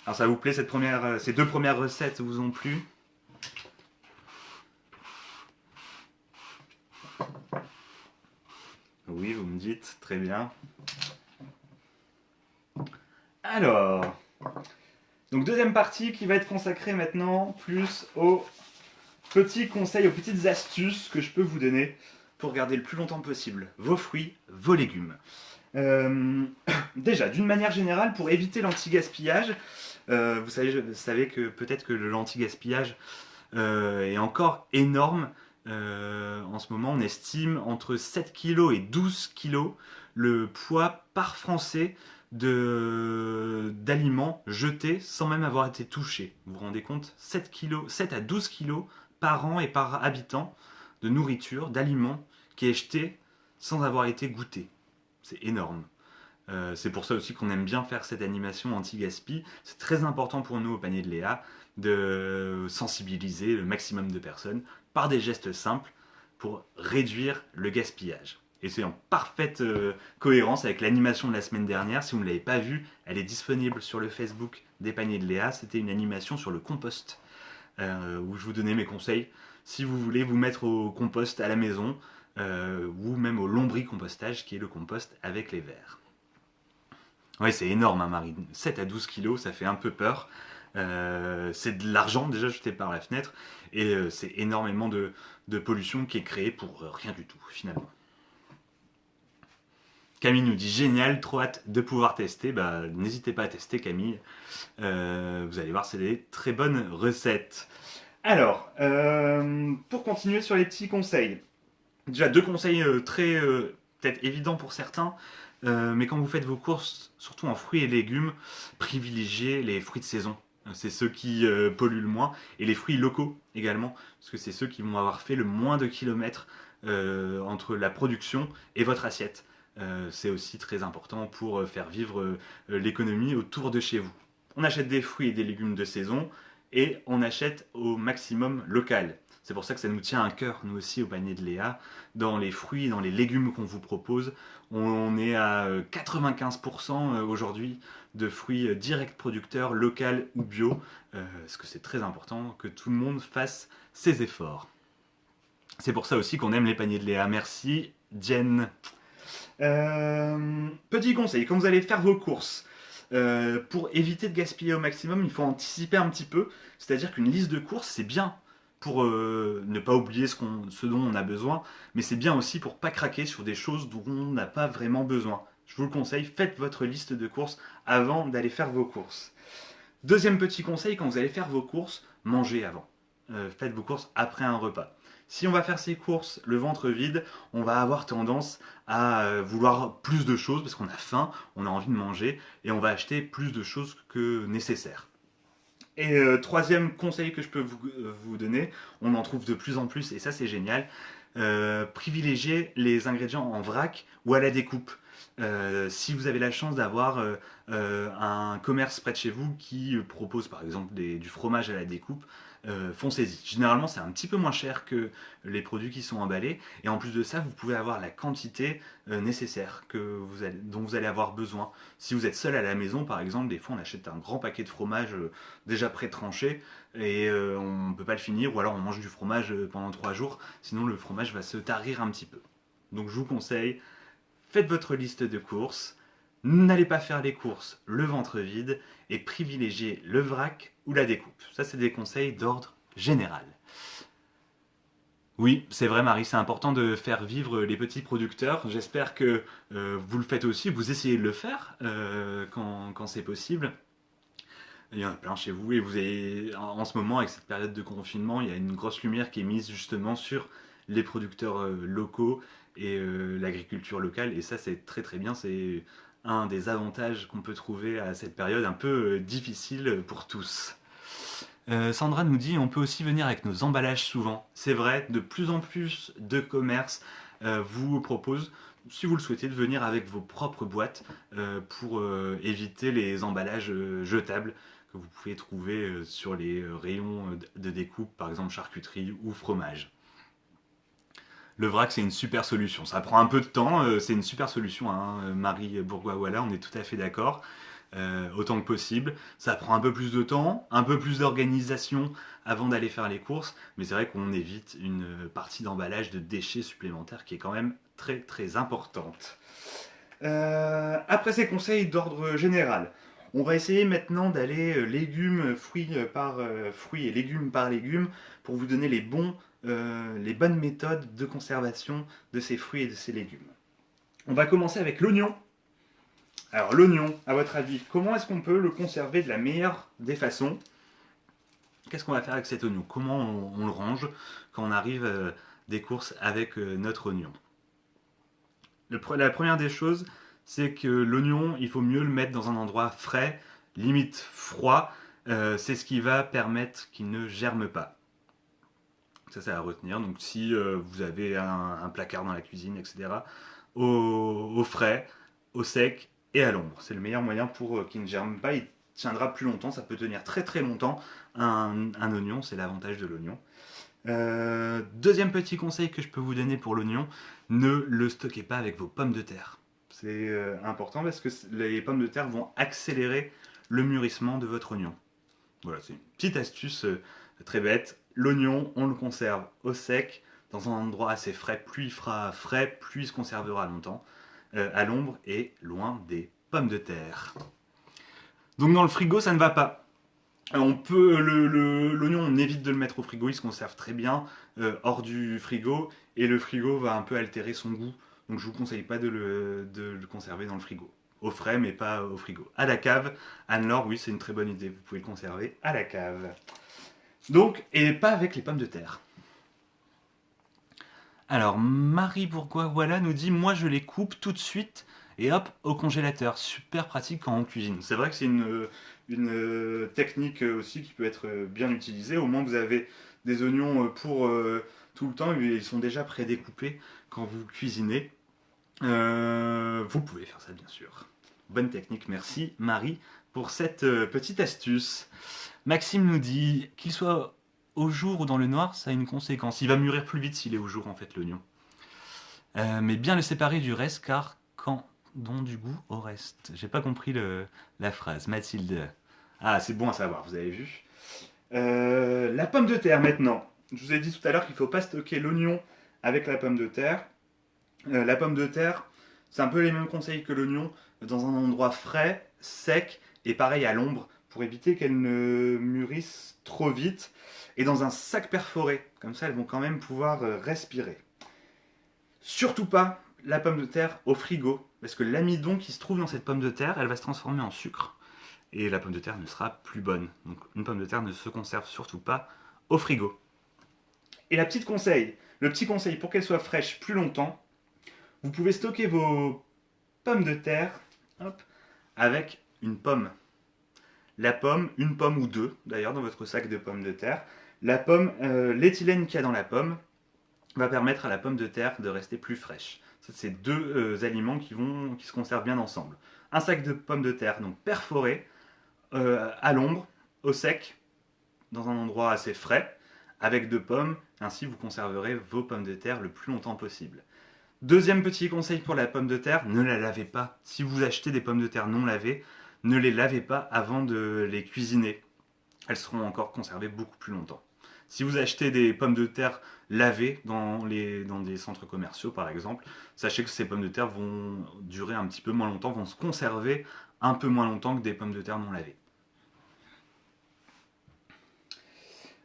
Alors, ça vous plaît, ces 2 premières recettes vous ont plu? Oui, vous me dites, très bien. Alors, donc deuxième partie qui va être consacrée maintenant plus aux petits conseils, aux petites astuces que je peux vous donner pour garder le plus longtemps possible vos fruits, vos légumes. Déjà, d'une manière générale, pour éviter l'anti-gaspillage, vous savez que peut-être que l'anti-gaspillage est encore énorme. En ce moment, on estime entre 7 kg et 12 kg le poids par Français d'aliments jetés sans même avoir été touchés. Vous vous rendez compte, 7 à 12 kg par an et par habitant de nourriture, d'aliments qui est jeté sans avoir été goûté. C'est énorme. C'est pour ça aussi qu'on aime bien faire cette animation anti-gaspi. C'est très important pour nous au panier de Léa de sensibiliser le maximum de personnes par des gestes simples pour réduire le gaspillage. Et c'est en parfaite cohérence avec l'animation de la semaine dernière. Si vous ne l'avez pas vue, elle est disponible sur le Facebook des paniers de Léa. C'était une animation sur le compost, où je vous donnais mes conseils. Si vous voulez vous mettre au compost à la maison, ou même au lombricompostage, qui est le compost avec les vers. Ouais, c'est énorme, hein, Marie. 7 à 12 kilos, ça fait un peu peur. C'est de l'argent déjà jeté par la fenêtre, et c'est énormément de pollution qui est créée pour rien du tout, finalement. Camille nous dit génial, trop hâte de pouvoir tester. Bah, n'hésitez pas à tester, Camille. Vous allez voir, c'est des très bonnes recettes. Alors, pour continuer sur les petits conseils. Déjà, deux conseils très peut-être évidents pour certains, mais quand vous faites vos courses, surtout en fruits et légumes, privilégiez les fruits de saison. C'est ceux qui polluent le moins, et les fruits locaux également, parce que c'est ceux qui vont avoir fait le moins de kilomètres entre la production et votre assiette. C'est aussi très important pour faire vivre l'économie autour de chez vous. On achète des fruits et des légumes de saison, et on achète au maximum local. C'est pour ça que ça nous tient à cœur, nous aussi, au panier de Léa. Dans les fruits, dans les légumes qu'on vous propose, on est à 95% aujourd'hui de fruits directs producteurs, local ou bio, parce que c'est très important que tout le monde fasse ses efforts. C'est pour ça aussi qu'on aime les paniers de Léa. Merci, Jen. Petit conseil, quand vous allez faire vos courses, pour éviter de gaspiller au maximum, il faut anticiper un petit peu. C'est-à-dire qu'une liste de courses, c'est bien pour ne pas oublier ce dont on a besoin, mais c'est bien aussi pour pas craquer sur des choses dont on n'a pas vraiment besoin. Je vous le conseille, faites votre liste de courses avant d'aller faire vos courses. Deuxième petit conseil, quand vous allez faire vos courses, mangez avant. Faites vos courses après un repas. Si on va faire ses courses le ventre vide, on va avoir tendance à vouloir plus de choses parce qu'on a faim, on a envie de manger et on va acheter plus de choses que nécessaire. Et troisième conseil que je peux vous donner, on en trouve de plus en plus et ça c'est génial, privilégiez les ingrédients en vrac ou à la découpe. Si vous avez la chance d'avoir un commerce près de chez vous qui propose par exemple du fromage à la découpe, foncez-y. Généralement, c'est un petit peu moins cher que les produits qui sont emballés. Et en plus de ça, vous pouvez avoir la quantité nécessaire dont vous allez avoir besoin. Si vous êtes seul à la maison, par exemple, des fois, on achète un grand paquet de fromage déjà pré-tranché et on ne peut pas le finir. Ou alors, on mange du fromage pendant 3 jours. Sinon, le fromage va se tarir un petit peu. Donc, je vous conseille, faites votre liste de courses. N'allez pas faire les courses le ventre vide et privilégiez le vrac ou la découpe. Ça, c'est des conseils d'ordre général. Oui, c'est vrai Marie, c'est important de faire vivre les petits producteurs. J'espère que vous le faites aussi, vous essayez de le faire quand c'est possible. Il y en a plein chez vous et vous avez, en ce moment, avec cette période de confinement, il y a une grosse lumière qui est mise justement sur les producteurs locaux et l'agriculture locale. Et ça, c'est très très bien. C'est un des avantages qu'on peut trouver à cette période un peu difficile pour tous. Sandra nous dit on peut aussi venir avec nos emballages souvent. C'est vrai, de plus en plus de commerces vous proposent, si vous le souhaitez, de venir avec vos propres boîtes pour éviter les emballages jetables que vous pouvez trouver sur les rayons de découpe, par exemple charcuterie ou fromage. Le vrac, c'est une super solution. Ça prend un peu de temps, c'est une super solution, hein, Marie Bourgois-Walla, on est tout à fait d'accord. Autant que possible. Ça prend un peu plus de temps, un peu plus d'organisation avant d'aller faire les courses, mais c'est vrai qu'on évite une partie d'emballage de déchets supplémentaires qui est quand même très très importante. Après ces conseils d'ordre général, on va essayer maintenant d'aller légumes, fruits par fruits et légumes par légumes pour vous donner les bonnes méthodes de conservation de ces fruits et de ces légumes. On va commencer avec l'oignon. Alors l'oignon, à votre avis, comment est-ce qu'on peut le conserver de la meilleure des façons? Qu'est-ce qu'on va faire avec cet oignon? Comment on le range quand on arrive des courses avec notre oignon? La première des choses, c'est que l'oignon, il faut mieux le mettre dans un endroit frais, limite froid. C'est ce qui va permettre qu'il ne germe pas. Ça, c'est à retenir. Donc si vous avez un placard dans la cuisine, etc., au frais, au sec et à l'ombre. C'est le meilleur moyen pour qu'il ne germe pas. Il tiendra plus longtemps. Ça peut tenir très très longtemps. Un oignon, c'est l'avantage de l'oignon. Deuxième petit conseil que je peux vous donner pour l'oignon, ne le stockez pas avec vos pommes de terre. C'est important parce que les pommes de terre vont accélérer le mûrissement de votre oignon. Voilà, c'est une petite astuce très bête. L'oignon, on le conserve au sec, dans un endroit assez frais. Plus il fera frais, plus il se conservera longtemps, à l'ombre et loin des pommes de terre. Donc dans le frigo, ça ne va pas. On peut l'oignon, on évite de le mettre au frigo, il se conserve très bien hors du frigo et le frigo va un peu altérer son goût. Donc je vous conseille pas de le conserver dans le frigo. Au frais, mais pas au frigo. À la cave, Anne-Laure, oui, c'est une très bonne idée. Vous pouvez le conserver à la cave. Donc, et pas avec les pommes de terre. Alors, Marie Bourgois, voilà, nous dit, moi je les coupe tout de suite et hop, au congélateur. Super pratique quand on cuisine. C'est vrai que c'est une technique aussi qui peut être bien utilisée. Au moins, vous avez des oignons pour tout le temps. Ils sont déjà prédécoupés quand vous cuisinez. Vous pouvez faire ça, bien sûr. Bonne technique, merci Marie pour cette petite astuce. Maxime nous dit qu'il soit au jour ou dans le noir, ça a une conséquence. Il va mûrir plus vite s'il est au jour, en fait, l'oignon. Mais bien le séparer du reste, car quand don du goût au reste. J'ai pas compris la phrase. Mathilde. Ah, c'est bon à savoir, vous avez vu. La pomme de terre, maintenant. Je vous ai dit tout à l'heure qu'il ne faut pas stocker l'oignon avec la pomme de terre. La pomme de terre, c'est un peu les mêmes conseils que l'oignon, dans un endroit frais, sec et pareil à l'ombre pour éviter qu'elles ne mûrissent trop vite et dans un sac perforé. Comme ça, elles vont quand même pouvoir respirer. Surtout pas la pomme de terre au frigo parce que l'amidon qui se trouve dans cette pomme de terre, elle va se transformer en sucre et la pomme de terre ne sera plus bonne. Donc une pomme de terre ne se conserve surtout pas au frigo. Et le petit conseil pour qu'elle soit fraîche plus longtemps, vous pouvez stocker vos pommes de terre avec une pomme. La pomme, une pomme ou deux d'ailleurs dans votre sac de pommes de terre. La pomme, l'éthylène qu'il y a dans la pomme va permettre à la pomme de terre de rester plus fraîche. C'est deux aliments qui se conservent bien ensemble. Un sac de pommes de terre donc perforé à l'ombre, au sec, dans un endroit assez frais, avec deux pommes. Ainsi, vous conserverez vos pommes de terre le plus longtemps possible. Deuxième petit conseil pour la pomme de terre, ne la lavez pas. Si vous achetez des pommes de terre non lavées, ne les lavez pas avant de les cuisiner. Elles seront encore conservées beaucoup plus longtemps. Si vous achetez des pommes de terre lavées dans des centres commerciaux par exemple, sachez que ces pommes de terre vont durer un petit peu moins longtemps, vont se conserver un peu moins longtemps que des pommes de terre non lavées.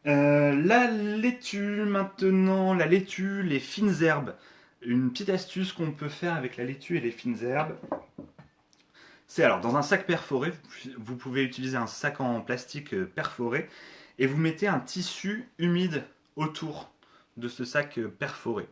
La laitue maintenant, la laitue, les fines herbes. Une petite astuce qu'on peut faire avec la laitue et les fines herbes, c'est alors dans un sac perforé, vous pouvez utiliser un sac en plastique perforé et vous mettez un tissu humide autour de ce sac perforé.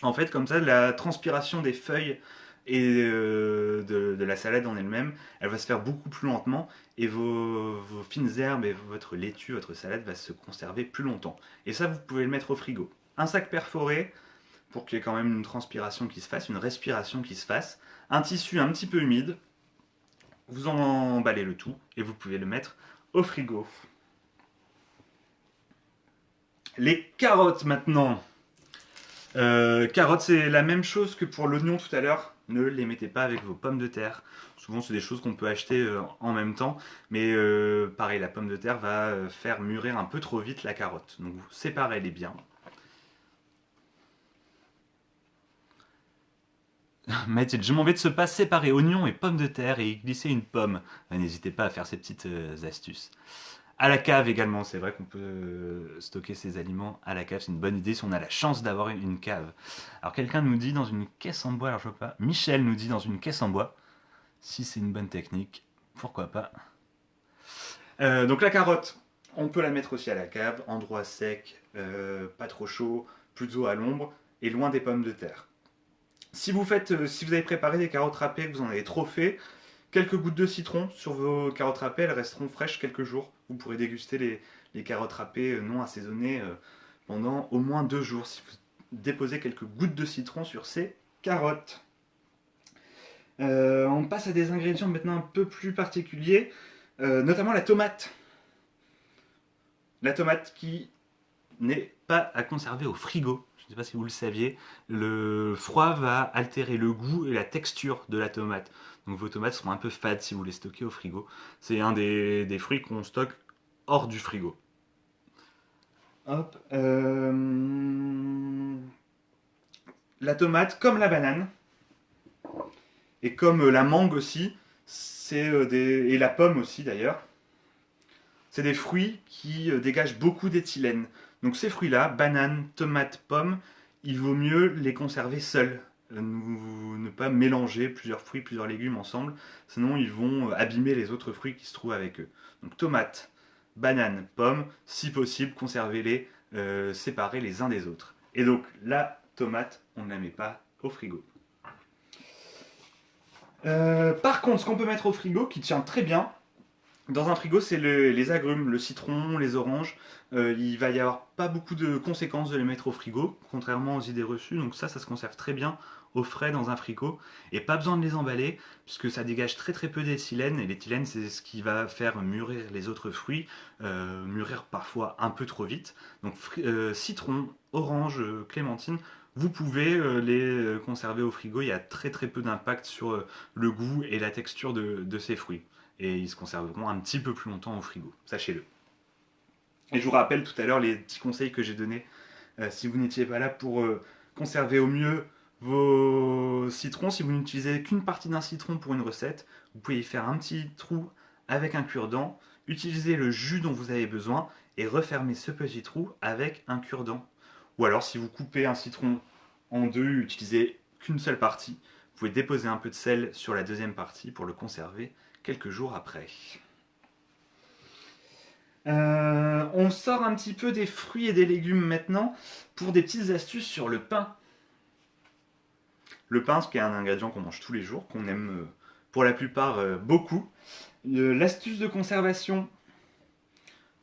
En fait, comme ça, la transpiration des feuilles et de la salade en elle-même, elle va se faire beaucoup plus lentement et vos fines herbes et votre laitue, votre salade va se conserver plus longtemps. Et ça, vous pouvez le mettre au frigo. Un sac perforé, pour qu'il y ait quand même une transpiration qui se fasse, une respiration qui se fasse, un tissu un petit peu humide, vous en emballez le tout et vous pouvez le mettre au frigo. Les carottes maintenant. Carottes, c'est la même chose que pour l'oignon tout à l'heure. Ne les mettez pas avec vos pommes de terre. Souvent, c'est des choses qu'on peut acheter en même temps. Mais pareil, la pomme de terre va faire mûrir un peu trop vite la carotte. Donc, vous séparez-les bien. Mathilde, je m'en vais de ce pas séparer oignons et pommes de terre et y glisser une pomme. N'hésitez pas à faire ces petites astuces. À la cave également, c'est vrai qu'on peut stocker ses aliments à la cave, c'est une bonne idée si on a la chance d'avoir une cave. Alors quelqu'un nous dit dans une caisse en bois, alors je vois pas, Michel nous dit dans une caisse en bois, si c'est une bonne technique, pourquoi pas. Donc la carotte, on peut la mettre aussi à la cave, endroit sec, pas trop chaud, plutôt à l'ombre et loin des pommes de terre. Si vous avez préparé des carottes râpées, que vous en avez trop fait, quelques gouttes de citron sur vos carottes râpées, elles resteront fraîches quelques jours. Vous pourrez déguster les carottes râpées non assaisonnées pendant au moins 2 jours si vous déposez quelques gouttes de citron sur ces carottes. On passe à des ingrédients maintenant un peu plus particuliers, notamment la tomate. La tomate qui n'est pas à conserver au frigo. ne sais pas si vous le saviez, le froid va altérer le goût et la texture de la tomate. Donc vos tomates seront un peu fades si vous les stockez au frigo. C'est un des fruits qu'on stocke hors du frigo. Hop. La tomate, comme la banane, et comme la mangue aussi, et la pomme aussi d'ailleurs, c'est des fruits qui dégagent beaucoup d'éthylène. Donc ces fruits-là, bananes, tomates, pommes, il vaut mieux les conserver seuls. Ne pas mélanger plusieurs fruits, plusieurs légumes ensemble, sinon ils vont abîmer les autres fruits qui se trouvent avec eux. Donc tomates, bananes, pommes, si possible, conservez-les séparés les uns des autres. Et donc la tomate, on ne la met pas au frigo. Par contre, ce qu'on peut mettre au frigo, qui tient très bien, dans un frigo, c'est les agrumes, le citron, les oranges. Il va y avoir pas beaucoup de conséquences de les mettre au frigo, contrairement aux idées reçues. Donc ça se conserve très bien au frais dans un frigo. Et pas besoin de les emballer, puisque ça dégage très très peu d'éthylène. Et l'éthylène, c'est ce qui va faire mûrir les autres fruits, mûrir parfois un peu trop vite. Donc citron, orange, clémentine, vous pouvez les conserver au frigo. Il y a très très peu d'impact sur le goût et la texture de ces fruits. Et ils se conserveront un petit peu plus longtemps au frigo, sachez-le. Et je vous rappelle tout à l'heure les petits conseils que j'ai donnés si vous n'étiez pas là pour conserver au mieux vos citrons. Si vous n'utilisez qu'une partie d'un citron pour une recette, vous pouvez y faire un petit trou avec un cure-dent, utiliser le jus dont vous avez besoin et refermer ce petit trou avec un cure-dent. Ou alors si vous coupez un citron en deux, utilisez qu'une seule partie, vous pouvez déposer un peu de sel sur la deuxième partie pour le conserver quelques jours après. On sort un petit peu des fruits et des légumes maintenant pour des petites astuces sur le pain. Le pain, ce qui est un ingrédient qu'on mange tous les jours, qu'on aime pour la plupart beaucoup. L'astuce de conservation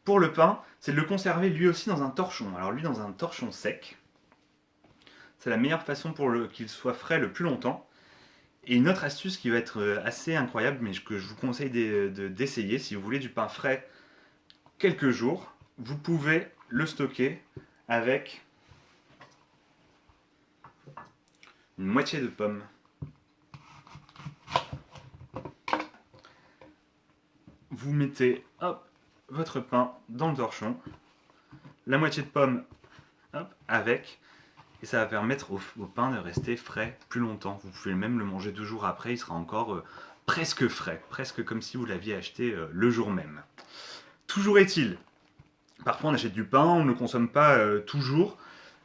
pour le pain, c'est de le conserver lui aussi dans un torchon. Alors lui dans un torchon sec. C'est la meilleure façon pour qu'il soit frais le plus longtemps. Et une autre astuce qui va être assez incroyable, mais que je vous conseille d'essayer, si vous voulez du pain frais quelques jours, vous pouvez le stocker avec une moitié de pomme. Vous mettez votre pain dans le torchon, la moitié de pomme avec, et ça va permettre au pain de rester frais plus longtemps. Vous pouvez même le manger 2 jours après, il sera encore presque frais, presque comme si vous l'aviez acheté le jour même. Toujours est-il, parfois on achète du pain, on ne le consomme pas toujours.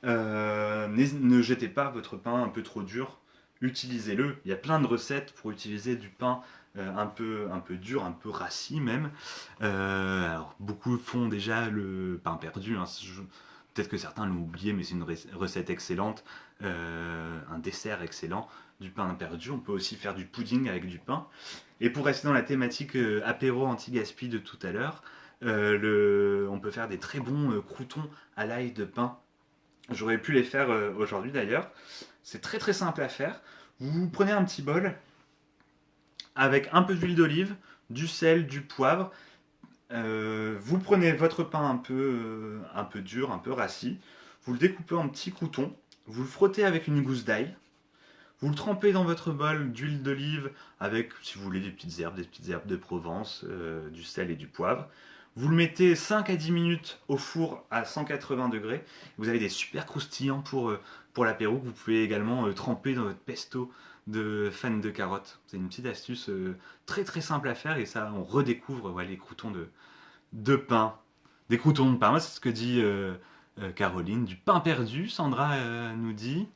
Ne jetez pas votre pain un peu trop dur, utilisez-le. Il y a plein de recettes pour utiliser du pain un peu dur, un peu rassis même. Alors, beaucoup font déjà le pain perdu. Peut-être que certains l'ont oublié, mais c'est une recette excellente, un dessert excellent, du pain perdu. On peut aussi faire du pudding avec du pain. Et pour rester dans la thématique apéro anti-gaspi de tout à l'heure, on peut faire des très bons croûtons à l'ail de pain. J'aurais pu les faire aujourd'hui d'ailleurs. C'est très très simple à faire. Vous prenez un petit bol avec un peu d'huile d'olive, du sel, du poivre. Vous prenez votre pain un peu dur, un peu rassis. Vous le découpez en petits croûtons. Vous le frottez avec une gousse d'ail. Vous le trempez dans votre bol d'huile d'olive avec, si vous voulez, des petites herbes de Provence, du sel et du poivre. Vous le mettez 5 à 10 minutes au four à 180 degrés. Vous avez des super croustillants pour l'apéro. Vous pouvez également tremper dans votre pesto de fan de carottes. C'est une petite astuce très très simple à faire et ça, on redécouvre les croûtons de pain. Des croûtons de pain, c'est ce que dit Caroline. Du pain perdu, Sandra nous dit.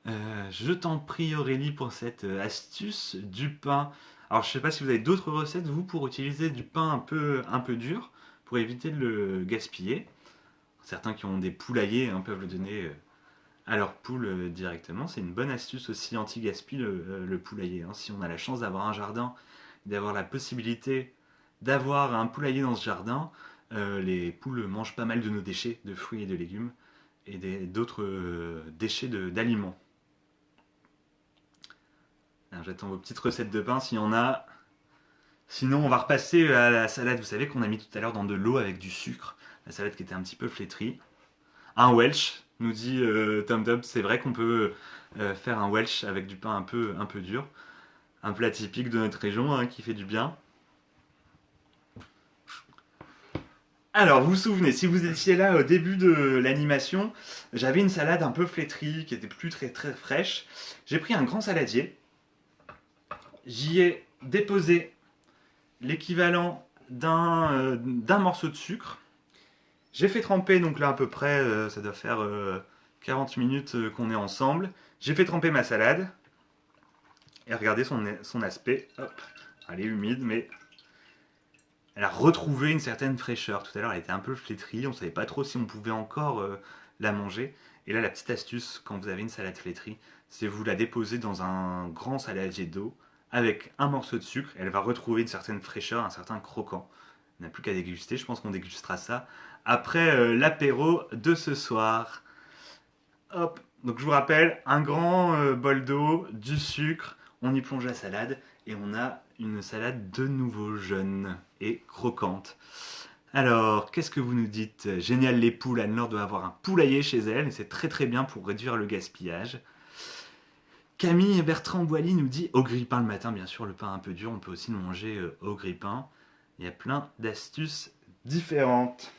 Je t'en prie Aurélie pour cette astuce du pain. Alors je sais pas si vous avez d'autres recettes vous pour utiliser du pain un peu dur pour éviter de le gaspiller. Certains qui ont des poulaillers peuvent le donner à leur poule directement. C'est une bonne astuce aussi anti-gaspi le poulailler. Si on a la chance d'avoir un jardin, d'avoir la possibilité d'avoir un poulailler dans ce jardin, les poules mangent pas mal de nos déchets de fruits et de légumes et d'autres déchets d'aliments. J'attends vos petites recettes de pain s'il y en a. Sinon, on va repasser à la salade. Vous savez qu'on a mis tout à l'heure dans de l'eau avec du sucre. La salade qui était un petit peu flétrie. Un Welsh, nous dit Tom Tom. C'est vrai qu'on peut faire un Welsh avec du pain un peu dur. Un plat typique de notre région hein, qui fait du bien. Alors, vous vous souvenez, si vous étiez là au début de l'animation, j'avais une salade un peu flétrie, qui était plus très fraîche. J'ai pris un grand saladier, j'y ai déposé l'équivalent d'un morceau de sucre. J'ai fait tremper, donc là à peu près, ça doit faire 40 minutes qu'on est ensemble. J'ai fait tremper ma salade, et regardez son aspect. Hop, elle est humide, mais elle a retrouvé une certaine fraîcheur. Tout à l'heure, elle était un peu flétrie. On ne savait pas trop si on pouvait encore la manger. Et là, la petite astuce, quand vous avez une salade flétrie, c'est vous la déposer dans un grand saladier d'eau avec un morceau de sucre. Elle va retrouver une certaine fraîcheur, un certain croquant. On n'a plus qu'à déguster. Je pense qu'on dégustera ça après l'apéro de ce soir. Hop. Donc, je vous rappelle, un grand bol d'eau, du sucre. On y plonge la salade et on a une salade de nouveau jeune et croquante. Alors, qu'est-ce que vous nous dites? Génial, les poules. Anne-Laure doit avoir un poulailler chez elle et c'est très bien pour réduire le gaspillage. Camille et Bertrand Boily nous dit au grille-pain le matin, bien sûr, le pain un peu dur, on peut aussi le manger au grille-pain. Il y a plein d'astuces différentes.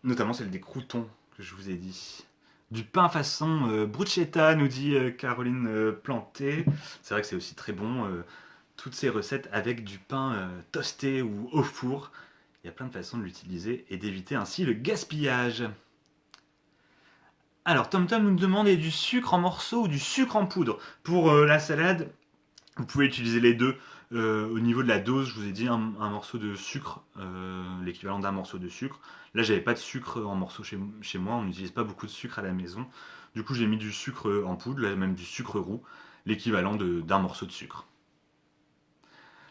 Notamment celle des croûtons que je vous ai dit. Du pain façon bruschetta, nous dit Caroline Planté. C'est vrai que c'est aussi très bon. Toutes ces recettes avec du pain toasté ou au four. Il y a plein de façons de l'utiliser et d'éviter ainsi le gaspillage. Alors, Tom Tom nous demande du sucre en morceaux ou du sucre en poudre. Pour la salade, vous pouvez utiliser les deux. Au niveau de la dose, je vous ai dit un morceau de sucre, l'équivalent d'un morceau de sucre. Là, j'avais pas de sucre en morceaux chez moi, on n'utilise pas beaucoup de sucre à la maison. Du coup, j'ai mis du sucre en poudre, là même du sucre roux, l'équivalent d'un morceau de sucre.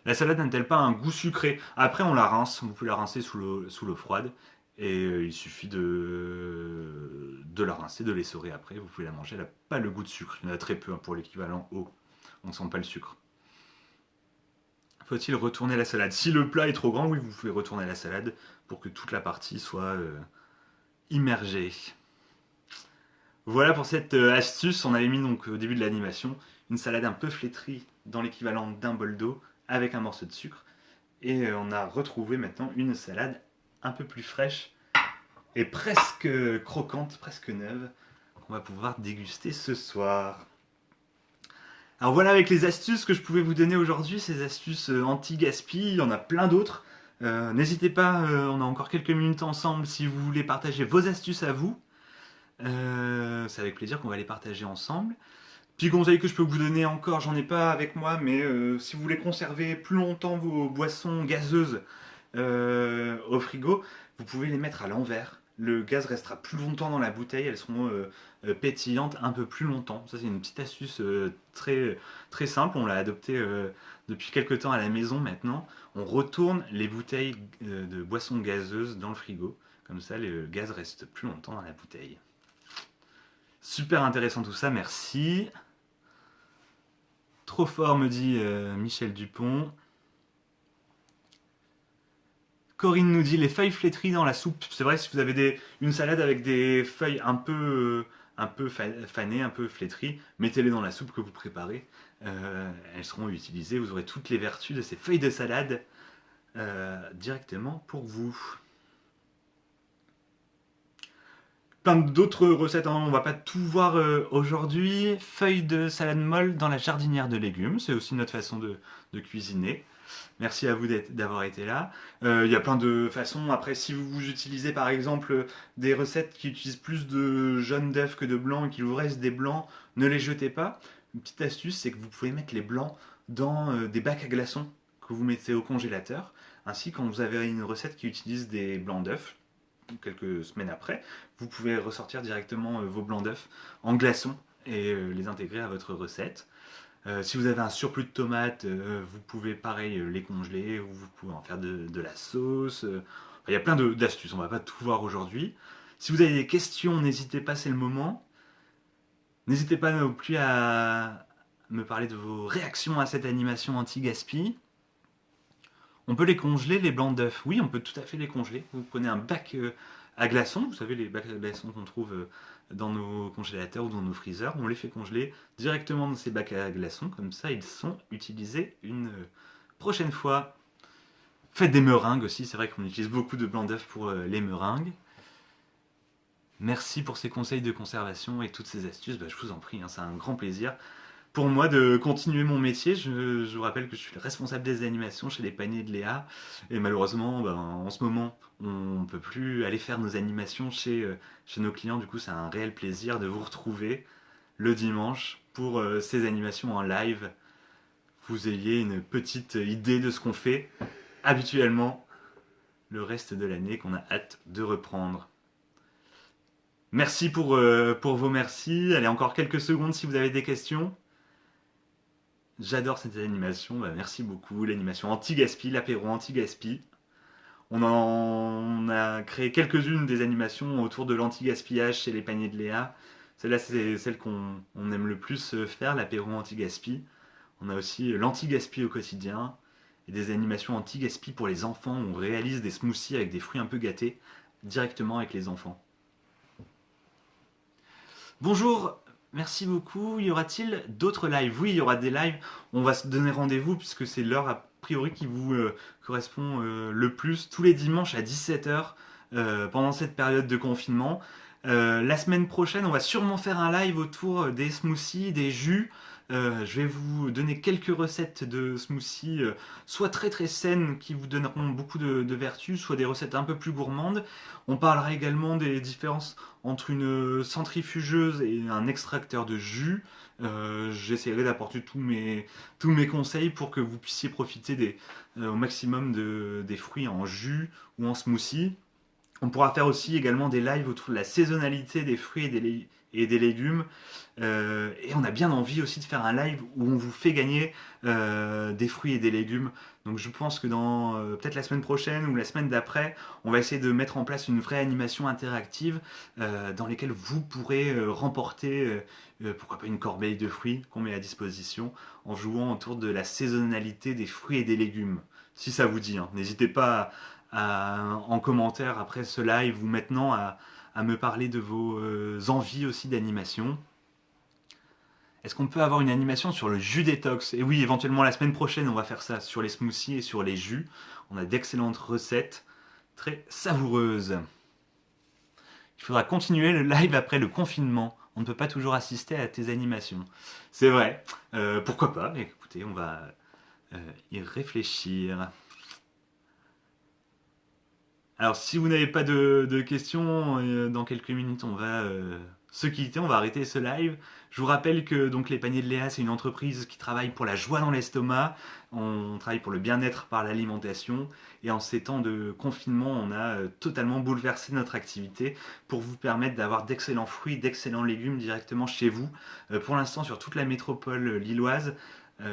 La salade n'a-t-elle pas un goût sucré? Après, on la rince, vous pouvez la rincer sous l'eau froide. Et il suffit de la rincer, de l'essorer après. Vous pouvez la manger, elle n'a pas le goût de sucre. Il y en a très peu hein, pour l'équivalent eau. On ne sent pas le sucre. Faut-il retourner la salade? Si le plat est trop grand, oui, vous pouvez retourner la salade pour que toute la partie soit immergée. Voilà pour cette astuce. On avait mis donc au début de l'animation une salade un peu flétrie dans l'équivalent d'un bol d'eau avec un morceau de sucre. Et on a retrouvé maintenant une salade un peu plus fraîche et presque croquante, presque neuve, qu'on va pouvoir déguster ce soir. Alors voilà avec les astuces que je pouvais vous donner aujourd'hui, ces astuces anti-gaspi, il y en a plein d'autres. N'hésitez pas, on a encore quelques minutes ensemble si vous voulez partager vos astuces à vous. C'est avec plaisir qu'on va les partager ensemble. Petit conseil que je peux vous donner encore, j'en ai pas avec moi, mais si vous voulez conserver plus longtemps vos boissons gazeuses au frigo, vous pouvez les mettre à l'envers. Le gaz restera plus longtemps dans la bouteille, elles seront pétillantes un peu plus longtemps. Ça c'est une petite astuce très simple, on l'a adoptée depuis quelques temps à la maison maintenant. On retourne les bouteilles de boissons gazeuses dans le frigo, comme ça le gaz reste plus longtemps dans la bouteille. Super intéressant tout ça, merci. Trop fort me dit Michel Dupont. Corinne nous dit les feuilles flétries dans la soupe. C'est vrai, si vous avez une salade avec des feuilles un peu fanées, un peu flétries, mettez-les dans la soupe que vous préparez. Elles seront utilisées. Vous aurez toutes les vertus de ces feuilles de salade directement pour vous. Plein d'autres recettes, hein, on va pas tout voir aujourd'hui. Feuilles de salade molle dans la jardinière de légumes, c'est aussi notre façon de cuisiner. Merci à vous d'avoir été là. Il y a plein de façons. Après, si vous utilisez par exemple des recettes qui utilisent plus de jaunes d'œufs que de blancs et qu'il vous reste des blancs, ne les jetez pas. Une petite astuce, c'est que vous pouvez mettre les blancs dans des bacs à glaçons que vous mettez au congélateur. Ainsi, quand vous avez une recette qui utilise des blancs d'œufs, quelques semaines après, vous pouvez ressortir directement vos blancs d'œufs en glaçons et les intégrer à votre recette. Si vous avez un surplus de tomates, vous pouvez pareil les congeler, ou vous pouvez en faire de la sauce. Il y a plein d'astuces, on ne va pas tout voir aujourd'hui. Si vous avez des questions, n'hésitez pas, c'est le moment. N'hésitez pas non plus à me parler de vos réactions à cette animation anti-gaspi. On peut les congeler, les blancs d'œufs. Oui, on peut tout à fait les congeler. Vous prenez un bac à glaçons. Vous savez, les bacs à glaçons qu'on trouve dans nos congélateurs ou dans nos freezers. On les fait congeler directement dans ces bacs à glaçons. Comme ça, ils sont utilisés une prochaine fois. Faites des meringues aussi. C'est vrai qu'on utilise beaucoup de blanc d'œuf pour les meringues. Merci pour ces conseils de conservation et toutes ces astuces. Bah, je vous en prie, hein, c'est un grand plaisir pour moi de continuer mon métier. Je vous rappelle que je suis le responsable des animations chez les paniers de Léa. Et malheureusement, ben, en ce moment, on ne peut plus aller faire nos animations chez nos clients. Du coup, c'est un réel plaisir de vous retrouver le dimanche pour ces animations en live. Vous ayez une petite idée de ce qu'on fait habituellement le reste de l'année qu'on a hâte de reprendre. Merci pour vos merci. Allez, encore quelques secondes si vous avez des questions. J'adore cette animation, bah, merci beaucoup. L'animation anti-gaspi, l'apéro anti-gaspi. On a créé quelques-unes des animations autour de l'anti-gaspillage chez les paniers de Léa. Celle-là, c'est celle qu'on aime le plus faire, l'apéro anti-gaspi. On a aussi l'anti-gaspi au quotidien et des animations anti-gaspi pour les enfants. On réalise des smoothies avec des fruits un peu gâtés directement avec les enfants. Bonjour, merci beaucoup. Y aura-t-il d'autres lives? Oui, il y aura des lives. On va se donner rendez-vous puisque c'est l'heure a priori qui vous correspond le plus. Tous les dimanches à 17h pendant cette période de confinement. La semaine prochaine, on va sûrement faire un live autour des smoothies, des jus. Je vais vous donner quelques recettes de smoothies, soit très très saines qui vous donneront beaucoup de vertus, soit des recettes un peu plus gourmandes. On parlera également des différences entre une centrifugeuse et un extracteur de jus. J'essaierai d'apporter tous mes conseils pour que vous puissiez profiter au maximum des fruits en jus ou en smoothie. On pourra faire aussi également des lives autour de la saisonnalité des fruits et des légumes. Et on a bien envie aussi de faire un live où on vous fait gagner des fruits et des légumes. Donc je pense que dans peut-être la semaine prochaine ou la semaine d'après, on va essayer de mettre en place une vraie animation interactive dans laquelle vous pourrez remporter, pourquoi pas une corbeille de fruits qu'on met à disposition en jouant autour de la saisonnalité des fruits et des légumes. Si ça vous dit, hein. N'hésitez pas en commentaire après ce live ou maintenant à me parler de vos envies aussi d'animation. Est-ce qu'on peut avoir une animation sur le jus détox? Et oui, éventuellement la semaine prochaine, on va faire ça sur les smoothies et sur les jus. On a d'excellentes recettes, très savoureuses. Il faudra continuer le live après le confinement. On ne peut pas toujours assister à tes animations. C'est vrai. Pourquoi pas? Mais écoutez, on va y réfléchir. Alors, si vous n'avez pas de questions, dans quelques minutes, on va se quitter, on va arrêter ce live. Je vous rappelle que donc les paniers de Léa, c'est une entreprise qui travaille pour la joie dans l'estomac. On travaille pour le bien-être par l'alimentation. Et en ces temps de confinement, on a totalement bouleversé notre activité pour vous permettre d'avoir d'excellents fruits, d'excellents légumes directement chez vous. Pour l'instant, sur toute la métropole lilloise,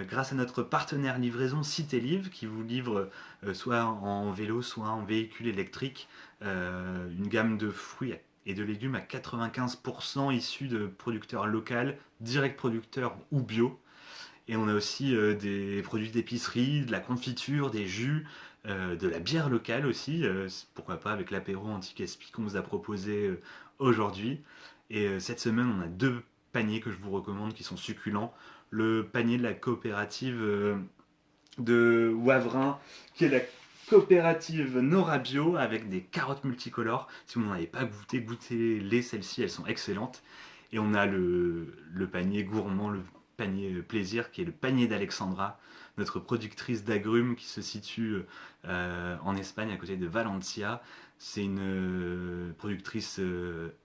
grâce à notre partenaire livraison Citélivre qui vous livre soit en vélo, soit en véhicule électrique, une gamme de fruits et de légumes à 95% issus de producteurs locaux, direct producteurs ou bio. Et on a aussi des produits d'épicerie, de la confiture, des jus, de la bière locale aussi, pourquoi pas avec l'apéro anti-gaspi qu'on vous a proposé aujourd'hui. Et cette semaine, on a deux paniers que je vous recommande qui sont succulents. Le panier de la coopérative de Wavrin, qui est la coopérative Nora Bio avec des carottes multicolores. Si vous n'en avez pas goûté, goûtez-les, celles-ci, elles sont excellentes. Et on a le panier gourmand, le panier plaisir, qui est le panier d'Alexandra, notre productrice d'agrumes qui se situe en Espagne, à côté de Valencia. C'est une productrice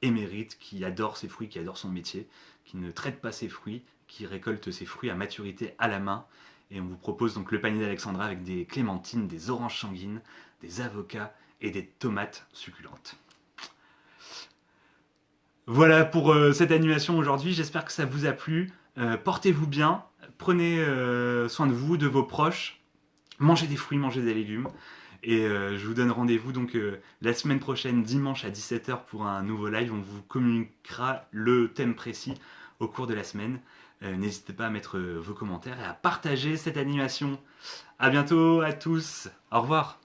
émérite qui adore ses fruits, qui adore son métier, qui ne traite pas ses fruits, qui récolte ses fruits à maturité à la main. Et on vous propose donc le panier d'Alexandra avec des clémentines, des oranges sanguines, des avocats et des tomates succulentes. Voilà pour cette animation aujourd'hui, j'espère que ça vous a plu. Portez-vous bien, prenez soin de vous, de vos proches, mangez des fruits, mangez des légumes. Et je vous donne rendez-vous donc la semaine prochaine, dimanche à 17h pour un nouveau live. On vous communiquera le thème précis au cours de la semaine. N'hésitez pas à mettre vos commentaires et à partager cette animation. A bientôt à tous, au revoir.